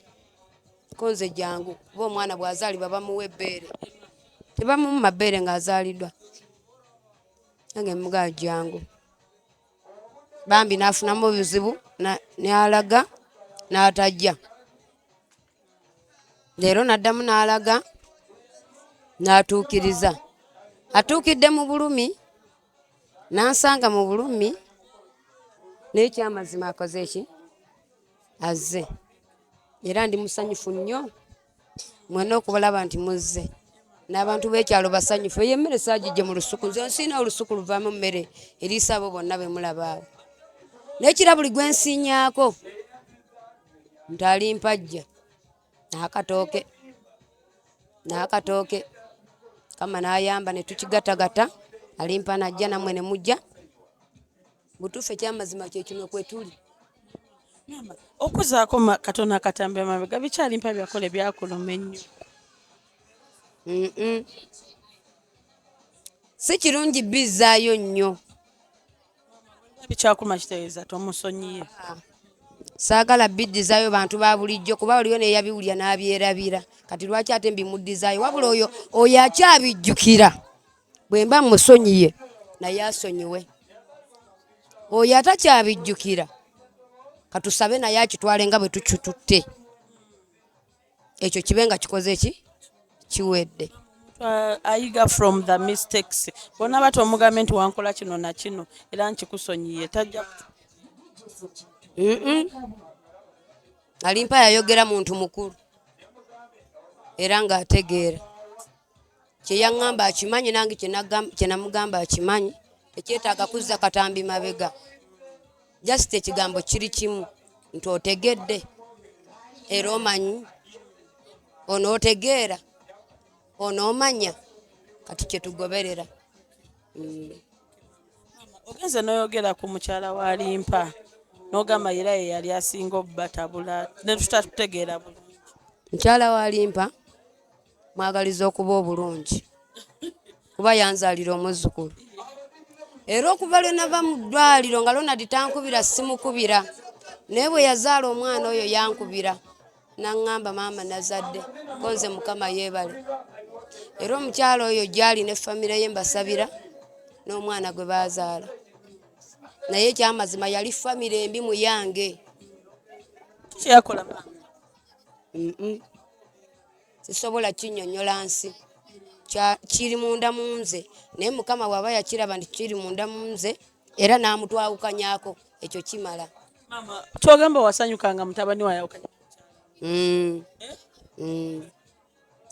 konze jangu kuba omwana bw'azaalibwa bamuwa ebbeere tebamumu mabbeere ng'azaaliddwa nange mugaa jangu bambi n'afunamu obuzibu n'alaga n'atajja leero n'addamu n'alaga n'atuukiriza atuukidde mu bulumi n'ansanga mu bulumi n'ekyamazima akoze eki azze era ndi musanyufu nnyo mwena okubalaba nti muzze n'abantu b'ekyalo basanyufu eyo emmere saagijje mu lusuku nze nsiina olusuku luvaamu mmere eriisa abo bonna be mulaba awo n'ekira buli gwe nsiinyaako nti alimpajja n'akatooke kama n'ayamba ne tukigatagata alimpa najja namwe ne mujja butuufu ekyamazima kye kino kwe tuli. Okuzaako katono akatambi amabega bikyalimpa byakola ebyakuluma ennyo. Si kirungi bizzaayo nnyo. Bikyakuma kitegeeza tomusonyiye. Saagala biddizaayo bantu ba bulijjo kuba waliwo neyabiwulya n'abyerabira kati lwaki ate mbimuddizaayo wabula oyo akyabijjukira bwe mba musonyiye naye asonyiwe oyo atakyabijjukira katusabe naye akitwale nga bwe tukitutte ekyo kibe nga kikoze eki kiwedde. Ayiga from the mistakes bona bato omugambe nti wankola kino na kino era nkikusonyiye tajja alimpa yayogera muntu mukulu era ng'ategeera kyeyaŋŋamba akimanyi nange kyenamugamba akimanyi tekyetaaga kuzza katambi mabega just ekigambo kiri kimu nti otegedde era omanyi onootegeera onoomanya kati kyetugoberera. Ogenze n'oyogera ku mukyala wa Limpa n'ogamba era ye yali asinga obbatabula ne tutatutegeera bulungi. Mukyala wa Limpa mwagaliza okuba obulungi kuba yanzaalira omuzzukulu era okuva lwe nava mu ddwaliro nga Ronald tankubira simukubira naye bwe yazaala omwana oyo yankubira naŋŋamba maama nazadde konze Mukama yeebale era omukyala oyo gyali ne famire ye mbasabira n'omwana gwe baazaala naye ekyamazima yali famire embi mu yange. Kyakola sisobola kinnyonnyola nsi kiri munda mu nze naye Mukama bw'aba yakiraba nti kiri munda mu nze era n'amutwawukanyaako ekyo kimala. Mama twogamba wasanyukanga mutabani wayawukanya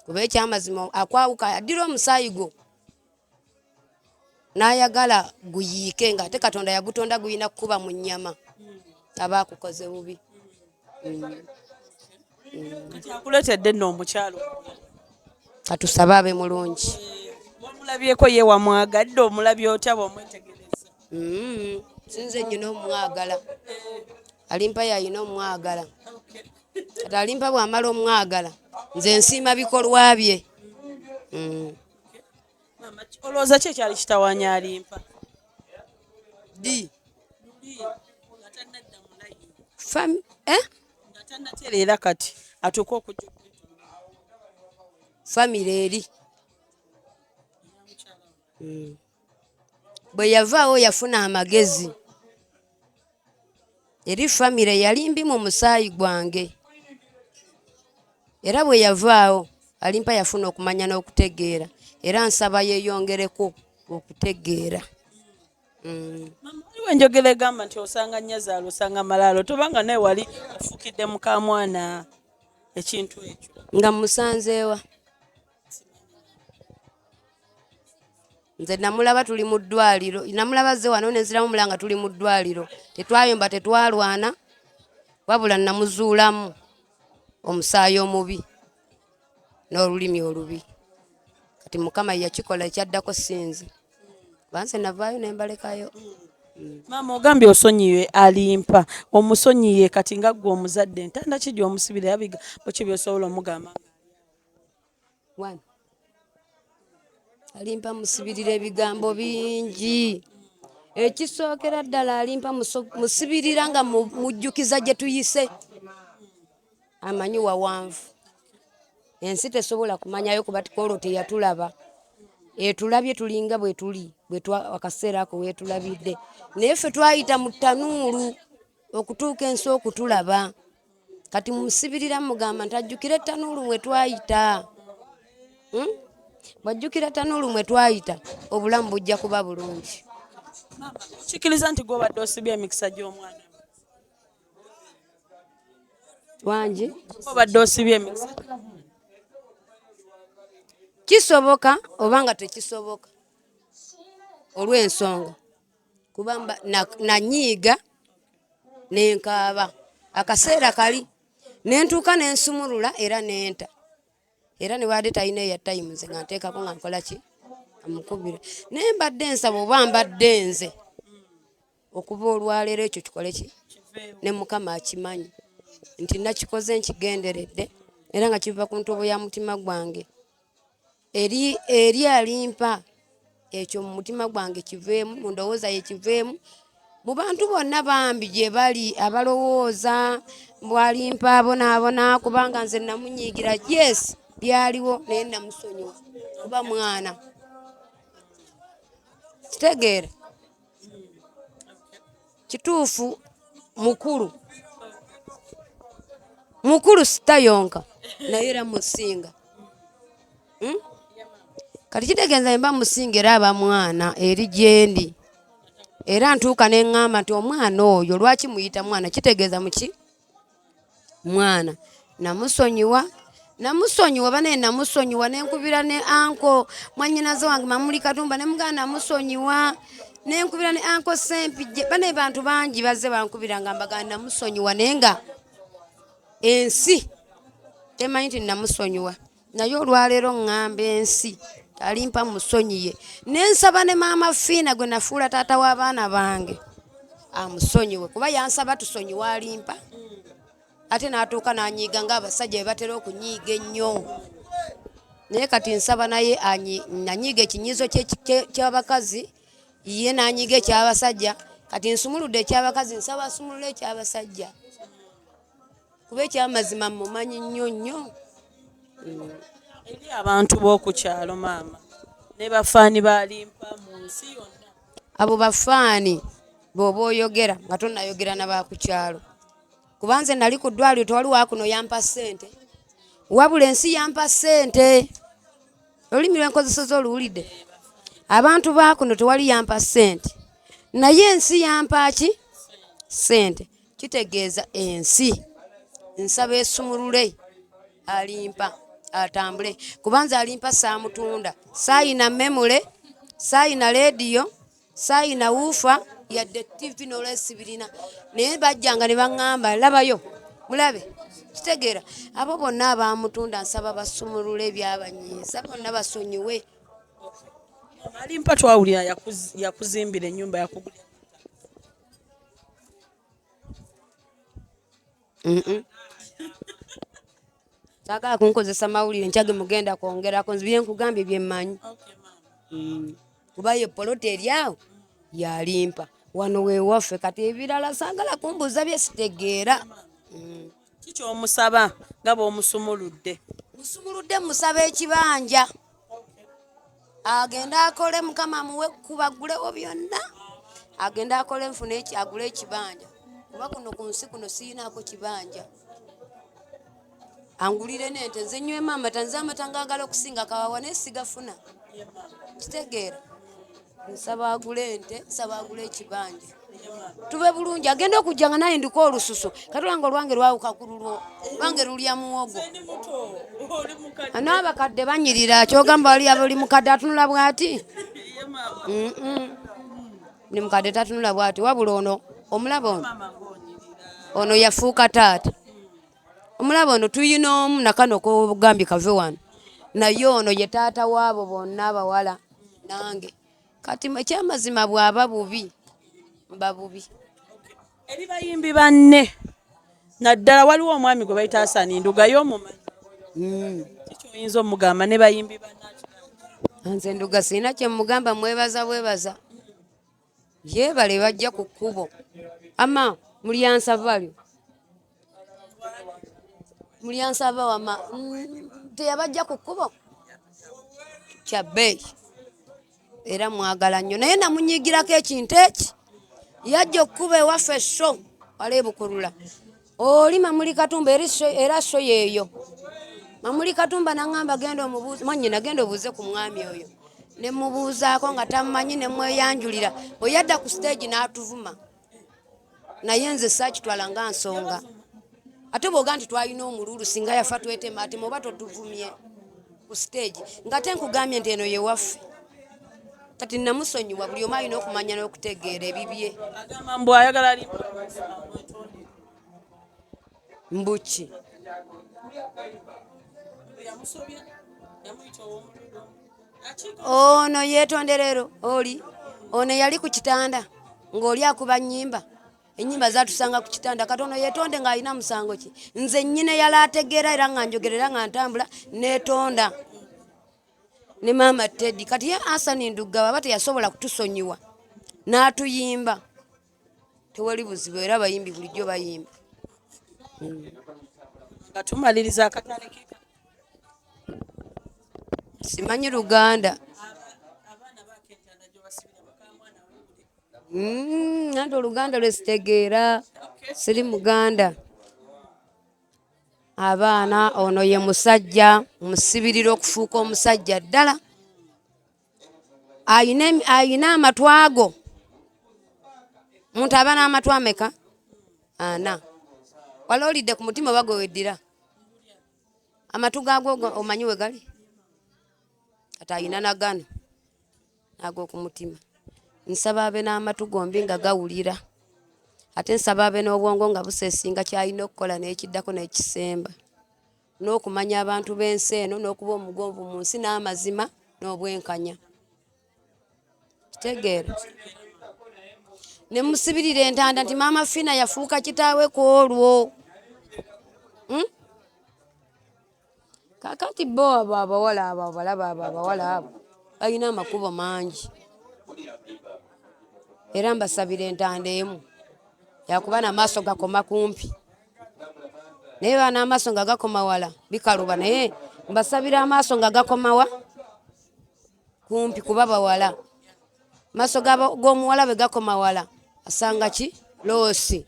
kuba ekyamazima akwawuka addira omusaayi gwo n'ayagala guyiike nga ate Katonda yagutonda guyina kukuba mu nnyama aba akukoze bubi. Kati akuleetedde nno omukyalo katusabe abe mulungi. Wamulabyeko ye wamwagadde omulabye otya bw'omwetegereza? Sinze nnyina omwagala Alimpa yayina omwagala kati Alimpa bw'amala omwagala nze nsiima bikolwa bye. Olowooza ki ekyali kitawaanya Alimpa? Tannatereera kati atuuka okujja famire eri bwe yavaawo yafuna amagezi eri famire yali mbi mu musaayi gwange era bwe yavaawo Alimpa yafuna okumanya n'okutegeera era nsaba yeeyongereko okutegeera. Waliwo enjogera egamba nti osanga nnyazaala osanga malaalo tobanga naye wali ofukidde muka mwana ekintu ekyo nga musanzeewa nze namulaba tuli mu ddwaliro namulaba ze wano nenziramu mulanga tuli mu ddwaliro tetwayomba tetwalwana wabula namuzuulamu omusaayi omubi n'olulimi olubi kati Mukama yakikola ekyaddako sinzi banse navaayo nembalekayo. Maama ogambye osonyiwe Alimpa omusonyiye kati nga ggwe omuzadde ntanda ki gy'omusibira yabiga bweki byosobola omugamba alimpa musibirira ebigambo bingi. Ekisookera ddala alimpa musibirira nga mujjukiza gye tuyise. Amanyi wawanvu. Ensi tesobola kumanyayo kuba tikolo teyatulaba. Etulabye tulinga bwe tuli akaseera ako weetulabidde. Naye ffe twayita mu ttanuulu okutuuka ensi okutulaba. Kati musibirira mugamba ntajjukira ettanuulu mwe twayita. Bwajjukira ttanuulu mwe twayita obulamu bujja kuba bulungi. Kikiriza nti gw'obadde osibye emikisa gy'omwana wangi obadde osibye emikisa kisoboka oba nga tekisoboka olw'ensonga kuba nanyiiga nenkaaba akaseera kali nentuuka nensumulula era nenta era ne wadde talina eya tayimuze nga nteekako nga nkola ki amukubira naye mbadde nsaba oba mbadde nze okuva olwaleero ekyo kikole ki ne Mukama akimanyi nti nakikoze nkigenderedde era nga kiva ku ntobo ya mutima gwange eri alimpa ekyo mu mutima gwange kiveemu mu ndowooza ye kiveemu mu bantu bonna bambi gye bali abalowooza bwalimpa abonaabona kubanga nze namunyiigira yes byaliwo naye namusonyiwa kuba mwana kitegeera kituufu mukulu sitayonka naye era musinga kati kitegeeza mba musinga era aba mwana eri gyendi era ntuuka neŋŋamba nti omwana oyo lwaki muyita mwana kitegeeza muki mwana namusonyiwa banaye namusonyiwa nenkubira ne anko mwanyinaze wange Mamuli Katumba ne mugana namusonyiwa nenkubira ne anko Sempije banaye bantu bangi baze bankubira nga mbagana namusonyiwa naye nga ensi temanyi nti namusonyiwa naye olwaleero ŋŋamba ensi alimpa musonyiye nensaba ne maama Fiina gwe nafuula taata w'abaana bange amusonyiwe kuba yansaba tusonyiwe alimpa ate n'atuuka n'anyiiga ng'abasajja bwe batera okunyiiga ennyo naye kati nsaba naye nanyiiga ekinyiizo ky'abakazi ye n'anyiiga eky'abasajja kati nsumuludde eky'abakazi nsaba asumulule eky'abasajja kuba ekyamazima mumanyi nnyo nnyo eri abantu b'oku kyalo maama ne bafaani balimpa mu nsi yonna abo bafaani bw'oba oyogera nga tonnayogera n'abaku kyalo kuba nze nali ku ddwaliro tewali waakuno yampa ssente wabula ensi yampa ssente olulimi lwenkozeseza oluwulidde abantu baakuno tewali yampa ssente naye ensi yampa ki ssente kitegeeza ensi nsaba esumulule alimpa atambule kubanza alimpa saamutunda saayina memule saayina leediyo saayina wuufa yadde TV n'olwesibirina naye bajjanga ne baŋŋamba labayo mulabe kitegeera abo bonna abamutunda nsaba basumulule ebyabanyiiza bonna basonyiwe alimpa twawulira yakuzimbira ennyumba yakugulira saagala kunkozesa mawulire nkyage mugenda kwongerako nzibire nkugambye byemmanyi kuba ye poloti eri awo yalimpa wano weewaffe kati ebirala saagala kumbuuza bye sitegeera kiki omusaba nga bw'omusumuludde musumuludde musaba ekibanja agenda akole Mukama muwe kubagulewo byonna agenda akole nfune agule ekibanja kuba kuno ku nsi kuno siyinaako kibanja angulire n'ente nze nywemu amata nze amata ngaagala okusinga kawawa naye sigafuna kitegeera nsaba agule ente nsaba agule ekibanja tube bulungi agenda okujja nga naye ndiko olususu kati lwange olwange lwawuka ku lulwo lwange lulya muwogo n'abakadde banyirira kyogamba wali abali mukadde atunula bw'ati ni mukadde tatunula bw'ati wabula ono omulaba ono yafuuka taata omulaba ono tuyina omu nakano kogambye kave wano naye ono ye taata waabo bonna abawala nange kati ekyamazima bw'aba bubi mba bubi eri bayimbi banne naddala waliwo omwami gwe bayita Hasani Nduga y'omumanyi kiki oyinza omugamba ne bayimbi banne nze Nduga sirina kye mugamba, mwebaza bwebaza yeebale bajja ku kkubo ama mulyansaba balyo mulyansaba wama teyabajja ku kkubo kya bbeeyi era mwagala nnyo naye namunyigirako ekintu eki yajja okkuba ewaffe so wala ebukulula oli Mamuli Katumba era so yeeyo Mamuli Katumba naŋŋamba genda omubuuze mwannyina genda obuuze ku mwami oyo ne mubuuzaako nga tamumanyi ne mweyanjulira bwe yadda ku stage n'atuvuma naye nze saakitwala nga nsonga ate bw'oga nti twalina omululu singa yafa twetema ati muba totuvumye ku stage nga te nkugambye nti eno ye waffe kati namusonyiwa buli omu alina okumanya n'okutegeera ebibye agamba mbu ayagala ali mbuki ono yeetonderero oli ono yali ku kitanda ng'oli akuba nnyimba ennyimba zatusanga ku kitanda kati ono yeetonde ng'alina musango ki nze nnyine yali ategeera era nga njogerera nga ntambula neetonda ne maama Teddy kati ye Asani Nduga baba teyasobola kutusonyiwa n'atuyimba tewali buzibu era abayimbi bulijjo bayimba nga tumaliriza akatale ke simanyi Luganda nanti Oluganda lwesitegeera siri Muganda abaana ono ye musajja musibirira okufuuka omusajja ddala ayina amatwago muntu aba n'amatwa ameka 4 wala olidde ku mutima oba gwe weddira amatu gaagwo omanyi we gali kati ayina nagano ag'oku mutima nsaba abe n'amatu gombi nga gawulira ate nsaba abe n'obwongo nga buseesinga kyalina okukola n'ekiddako n'ekisemba n'okumanya abantu b'ensi eno n'okuba omugonvu mu nsi n'amazima n'obwenkanya kitegeera ne musibirira entanda nti maama Fina yafuuka kitaawe ku olwo kakati bo abo abawala abo abalaba abo abawala abo balina amakubo mangi era mbasabira entanda emu yakuba n'amaaso gakoma kumpi naye bana amaaso nga gakoma wala bikaluba naye mbasabira amaaso nga gakomawa kumpi kuba bawala maaso g'omuwala bwe gakoma wala asanga ki loosi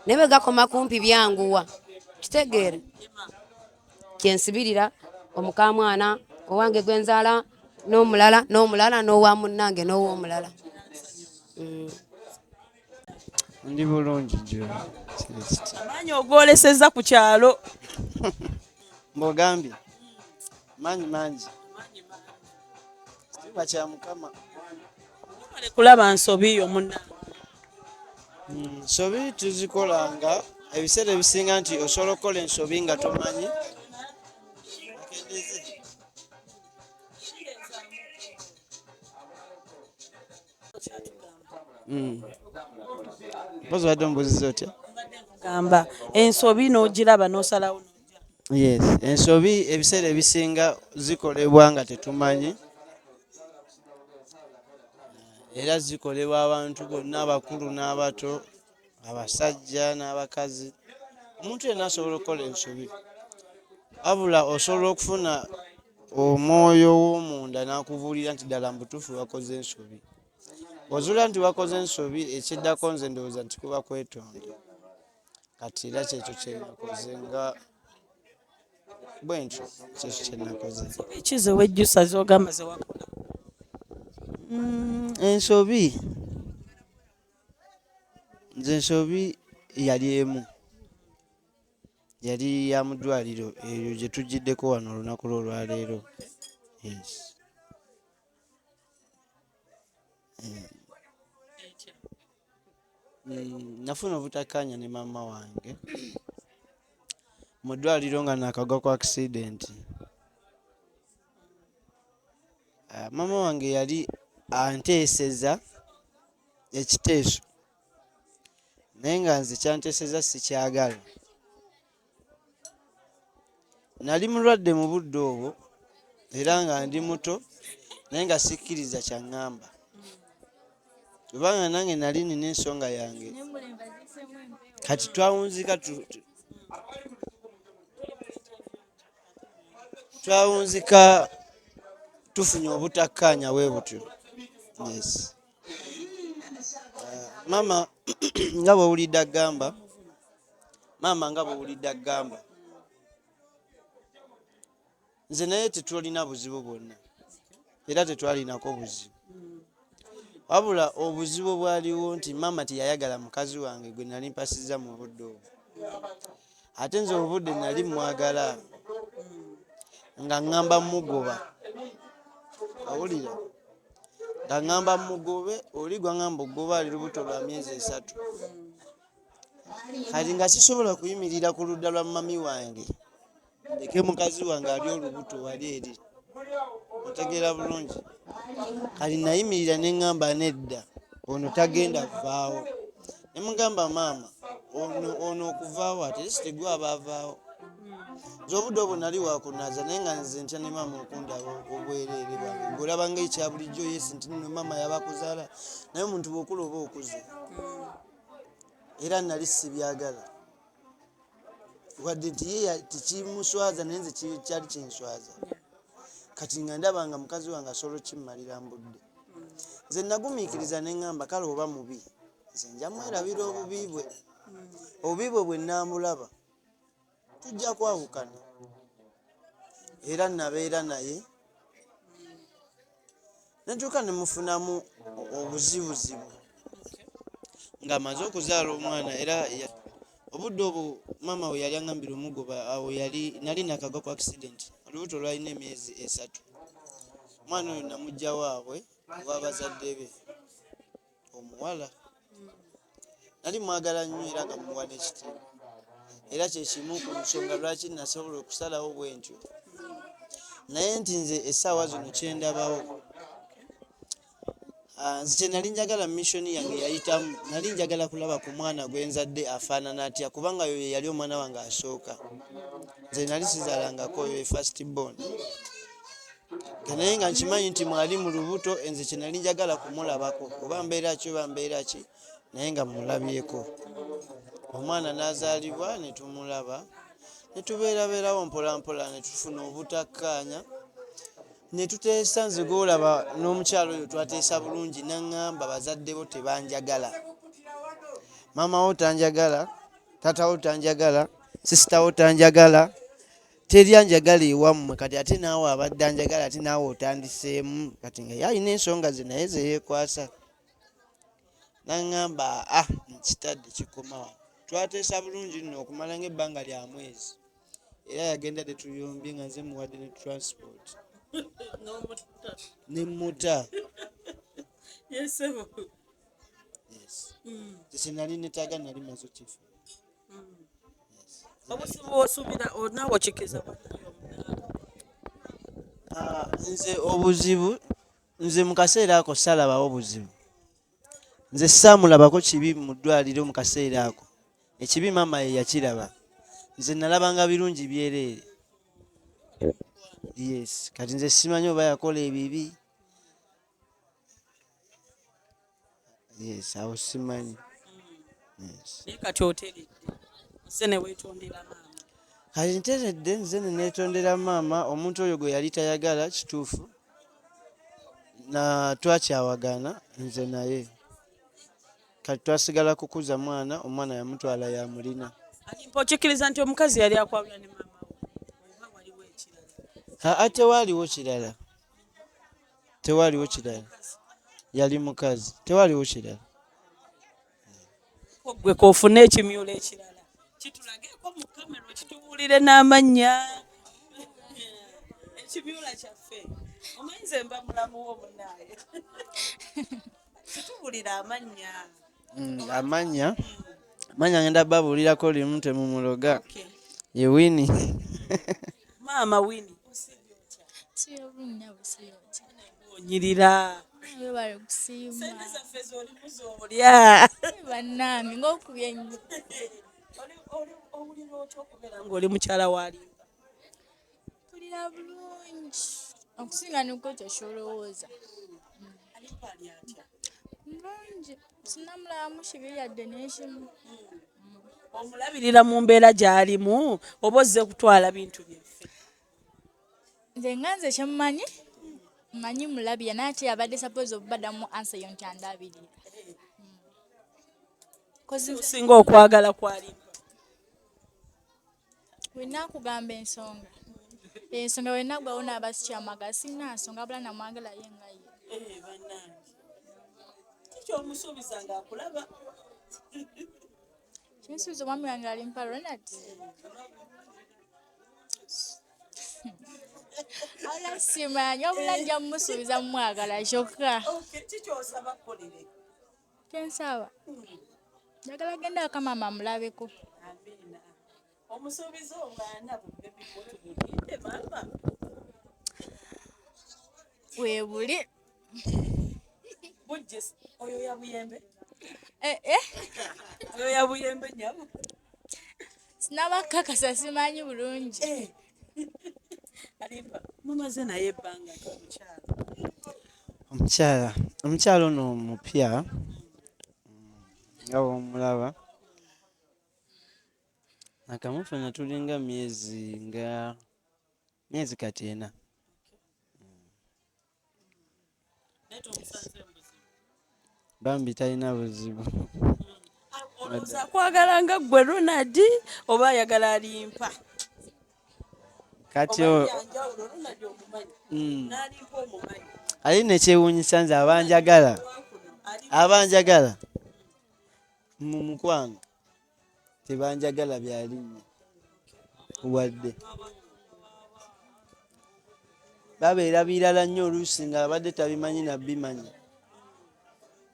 naye bwe gakoma kumpi byanguwa kitegeera kyensibirira omukamwana owange gwenzaala n'omulala n'owa munnange n'ow'omulala ndi bulungi jo amanyi ogwoleseza ku kyalo mbogambye manyi mangi kitiibwa kya Mukama kulaba nsobi yo munna nsobi tuzikolanga ebiseera ebisinga nti osobola okukola ensobi nga tomanyi mpozi wadde ombuziza otya gamba ensobi n'ogiraba n'osalawo yes ensobi ebiseera ebisinga zikolebwa nga tetumanyi era zikolebwa abantu bonna abakulu n'abato abasajja n'abakazi omuntu yenna asobola okukola ensobi wabula osobola okufuna omwoyo w'omunda n'akubuulira nti ddala mu butuufu wakoze ensobi ozuula nti wakoze ensobi ekiddako nze ndowooza nti kuba kwetonda kati era kyekyo kyenakoze nga bwentyo kyekyo kyenakoze ekize wejjusa zogamba zewakola ensobi nze ensobi yali emu yali ya mu ddwaliro eryo gye tugiddeko wano olunaku lw'olwaleero yes. Nafuna obutakkaanya ne maama wange mu ddwaliro nga nakagwa ku accident. Maama wange yali anteeseza ekiteeso naye nga nze kyanteeseza sikyagala. Nali mulwadde mu budde obwo era nga ndi muto naye nga sikkiriza kyaŋŋamba kubanga nange nali nina ensonga yange kati twawunzika tufunye obutakkaanya bwe butyo. Yes. Mama nga bw'owulidde agamba nze naye tetulina buzibu bwonna era tetwalinako buzibu wabula obuzibu bwaliwo nti mama teyayagala mukazi wange gwe nali mpasizza mu budde obwo ate nze obudde nali mwagala nga ŋŋamba mugoba awulira nga ŋŋamba mugobe oli gwaŋŋamba ogoba ali lubuto lwa myezi 3 kati nga sisobola kuyimirira ku ludda lwa mami wange leke mukazi wange ali olubuto wali eri otegeera bulungi kati nayimirira ne ŋŋamba nedda ono tagenda kuvaawo ne mugamba maama ono okuvaawo ate sitegwa abaavaawo nze obudde obwo nali wakunaza naye nga nze ntya ne maama okundaba obwereere bwange ng'olabanga ekya bulijjo yesi nti nno maama yabakuzaala naye omuntu bw'okula oba okuze era nali sibyagala wadde nti ye tekimuswaza naye nze kyali kinswaza kati nga ndaba nga mukazi wange asobola kimmalira mbudde nze nagumiikiriza ne ŋŋamba kale oba mubi nze nja mwerabira obubi bwe bwe nnamulaba tujja kwawukana era nabeera naye natuuka ne mufunamu obuzibuzibu ng'amaze okuzaala omwana era obudde obwo maama we yali aŋŋambira omugoba awo nali nakagwa ku accident olubuto lwalina emyezi 3 omwana oyo namugja waabwe w'abazadde be omuwala nali mwagala nnyo era nga muwa n'ekitiibwa era kyekimu ku nsonga lwaki nasobola okusalawo bwe ntyo naye nti nze essaawa zino kyendabawo nze kye nali njagala missoni yange yayitamu nali njagala kulaba ku mwana gwe nzadde afaanana atya kubanga yo ye yali omwana wange asooka nze nali sizaalangako yo first born naye nga nkimanyi nti mwali mu lubuto nze kye nali njagala kumulabako oba mbeera ki oba mbeera ki naye nga mulabyeko omwana n'azaalibwa ne tumulaba ne tubeerabeerawo mpolampola ne tufuna obutakkaanya ne tuteesa nze gw'olaba n'omukyalo oyo twateesa bulungi naŋŋamba bazadde bo tebanjagala maama wo tanjagala taata wo tanjagala sisita wo tanjagala teri anjagala ewammwe kati ate naawe abadde anjagala ate naawe otandiseemu kati nga yalina ensonga ze naye ze yeekwasa naŋŋamba nkitadde kikoma wano twateesa bulungi nno okumala ng'ebbanga lya mwezi era yagenda tetuyombye nga nze muwadde ne transport nemmuta tesinali netaaga nali mazo kifu obuzibu bw'osuubira naawe okikiza nze obuzibu nze mu kaseera ako salabawo buzibu nze saamulabako kibi mu ddwaliro mu kaseera ako ekibi maama ye yakiraba nze nalabanga birungi byereere yes kati nze simanyi oba yakola ebibi yes awo simanyi naye kati oteredde nze ne weetondera maama kati nteredde nze ne neetondera maama omuntu oyo gwe yali tayagala kituufu na twakyawagana nze naye kati twasigala kukuza mwana omwana yamutwala yamulina alimpa okikkiriza nti omukazi yali akwabula ne maama oba waliwo ekirala tewaliwo kirala yali mukazi tewaliwo kirala gwe koofuna ekimyulo ekirala kitulageeko mu kamera kitubuulire n'amannya ekimyula kyaffe omanyi nze mba mulamu wo munaaye kitubulira amanya ngenda babuulirako limu temumuloga ye Wini maama Wini onyirira sente zaffe z'olimu z'olya bannange ng'okubya ennyo owulira otya okubeera ng'oli mukyala walimba mpulira bulungi okusinga nuko kyosholowooza mulungi sinamulabamu kibi yadde n'ekimu omulabirira mu mbeera gy'alimu oba ozze kutwala bintu byeffe nze nga nze kyemmanyi mmanyi mulabira naye ate yabadde suppose obaddamu ansa yo nti andabirira osinga okwagala kwali wena kugamba ensonga wena gwawo n'abasikyamaga sina nsonga bula namwagala ye nga ye bannange kikyomusuubiza ng'akulaba kinsuubiza omwami wange alimpa Ronald ala simanyi obula nja mumusuubiza mumwagala kyokka kikyosaba kukolere kyensaba njagala genda akamama mulabeko omusuubiza omwana bubebikotubuliinde mama webuli bujje oyo yabuyembe oyo yabuyembe nyabo sinabakakasa simanyi bulungi alimba mumaze naye ebbanga omukyala ono omupya nga womulaba akamufuna tulinga myezi kati 4 bambi talina buzibu olowooza akwagala nga ggwe Ronald oba ayagala alimpa kati n'alimpa omumanyi alina ekyewuunyisa nze abanjagala mu mukwano tebanjagala byalinnya wadde babeera birala nnyo oluusi nga abadde tabimanyi nabbimanyi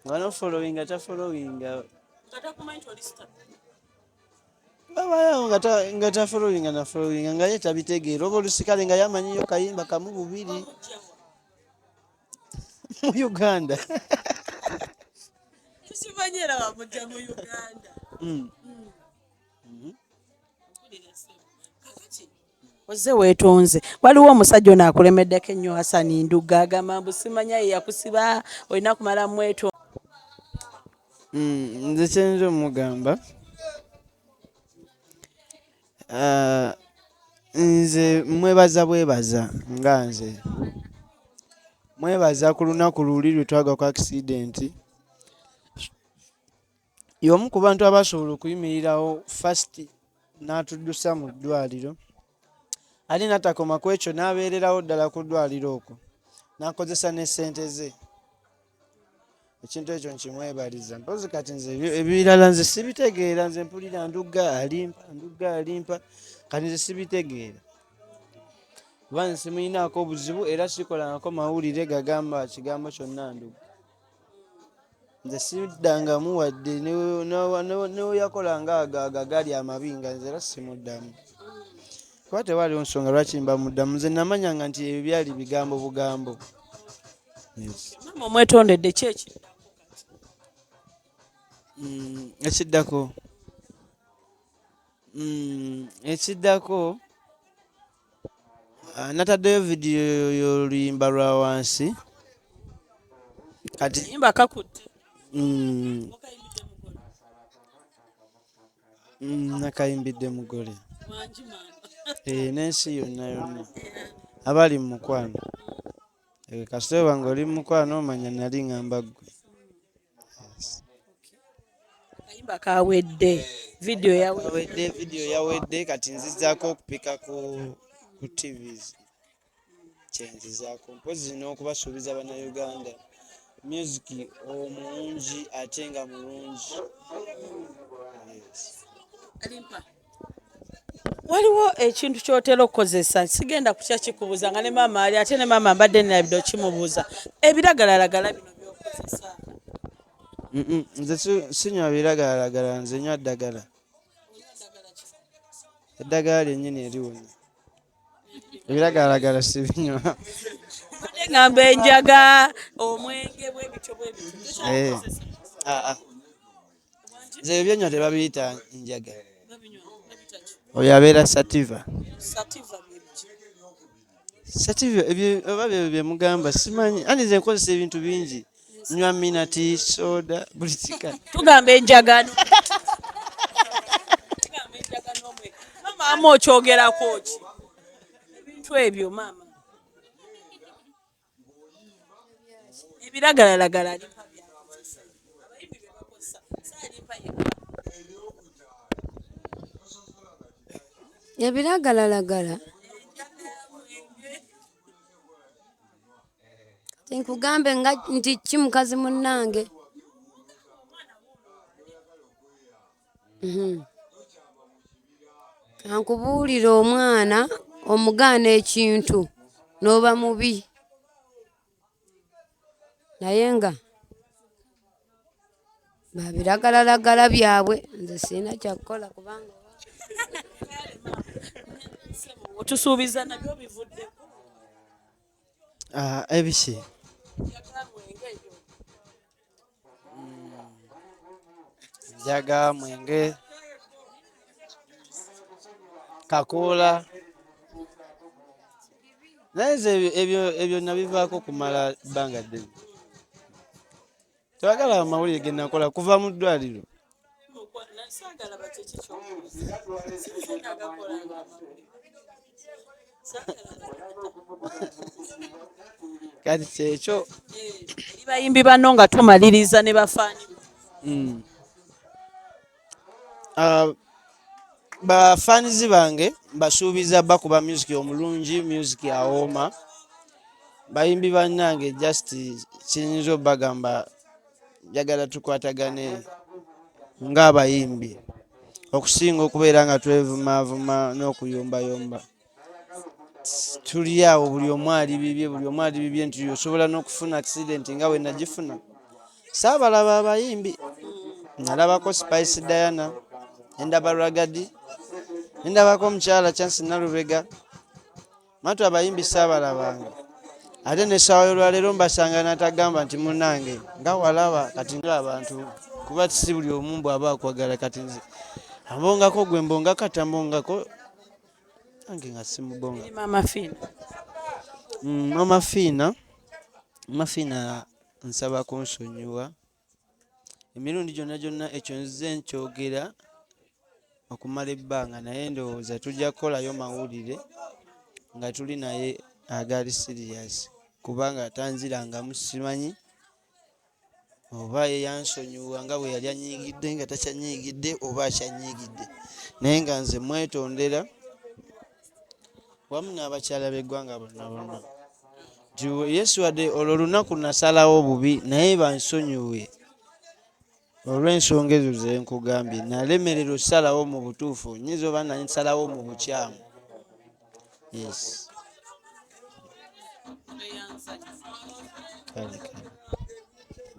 nga nofolowinga tafolowinga babayo nga tafolowinga nafolowinga nga ye tabitegeera oba oluusi kale nga yamanyiyo kayimba kamu bubiri mu Uganda tukimanyera wamujja mu Uganda ozze weetonze waliwo omusajja ono akulemeddeko ennyo Hasani Nduga agamba mbu simanya ye yakusiba olina kumala mweto nze kyenza omugamba nze mwebaza nga nze mwebaza ku lunaku luli lwe twagwa ku accidenti y'omu ku bantu abasobola okuyimirirawo fast n'atuddusa mu ddwaliro ali natakoma ku ekyo n'abeererawo ddala ku ddwaliro okwo n'akozesa n'essente ze ekintu ekyo nkimwebaliza mpozi kati nze ebirala nze sibitegeera nze mpulira Nduga alimpa kati nze sibitegeera kuba nze simuyinaako obuzibu era sikolangako mawulire gagamba kigambo kyonna Nduga nze siddangamu wadde neweyakolanga agagali amabi nga nze era simuddamu kuba tewaliwo nsonga lwaki mbamuddamu nze namanyanga nti ebyo byali bigambo bugambo mama omwetondedde kyeki ekiddako nataddeyo vidiyo y'oluyimba lwa wansi kati yimba kakutte nakayimbidde mugole n'ensi yonna abali mu mukwano kasitooba nga oli mu mukwano omanya nali ŋŋamba ggwe kayimba kawedde vidiyo yawedde kati nzizaako okupika ku tvs kyenzizaako mpozi n'okubasuubiza bannayuganda music omulungi ate nga mulungi waliwo ekintu kyotera okukozesa sigenda kukya kikubuuza nga ne maama ali ate ne maama mbadde nabidde okimubuuza ebiragalalagala bino byokozesa nze sinywa biragalalagala nze nywa ddagala eddagala lyennyini eriwona ebiragalalagala sibinywa ngamba enjaga omwenge bwebityo nze ebyenywa tebabiyita njaga oyo abeera sativa Sati oba bye mugamba simanyi. Ani nze nkozesa ebintu bingi. Nywa minati, soda, buli kika. Tugamba enjagano. Mama okyogerako ki? Ebintu ebyo mama. Ebiragalalagala alimpa byakozesa. Abayimbi bye bakozesa. Saalimpa ebiragalalagala tinkugambe nga nti ki mukazi munnange. Ankubuulira omwana omugaana ekintu n'oba mubi naye nga babiragalalagala byabwe nze sirina kyakukola kubanga otusuubiza nabyo bivuddeko. Ebiki njaga mwenge kakoola naye nze ebyo nabivaako kumala bbanga ddene. Tewagala amawulire ge nakola kuva mu ddwaliro. Kati kyekyo eri bayimbi banno nga tumaliriza ne bafaani bafaanizi bange mbasuubiza bakuba music omulungi, music awooma. Bayimbi bannange just kiyinza obbagamba njagala tukwatagane ng'abayimbi okusinga okubeera nga twevumaavuma n'okuyombayomba. Tuli awo buli omu ali bibye nti osobola n'okufuna accident nga bwe nagifuna. Saabalaba abayimbi, nalabako Spice Diana, endaba Ragadi, ndabako omukyala Chance Nalubega. Matu abayimbi saabalabanga. Ate n'essaawa y'olwaleero mbasanga n'atagamba nti munnange nga walaba kati ng'abantu kuba si buli omu bw'aba akwagala kati nze ambongako gwe mbonga kati ambongako ange nga simubonga. Mama Fiina nsaba kunsonyiwa emirundi gyonna ekyo nze nkyogera okumala ebbanga naye ndowooza tujja kukolayo mawulire nga tuli naye agali serious kubanga tanzirangamu simanyi oba ye yansonyiwa nga bwe yali anyiigidde nga takyanyiigidde oba akyanyiigidde naye nga nze mwetondera wamu n'abakyala b'eggwanga bonna nti Yesu wadde olwo lunaku nasalawo bubi naye bansonyiwe olw'ensonga ezo ze nkugambye. Nalemerera osalawo mu butuufu nyiza oba nasalawo mu bukyamu. Yes.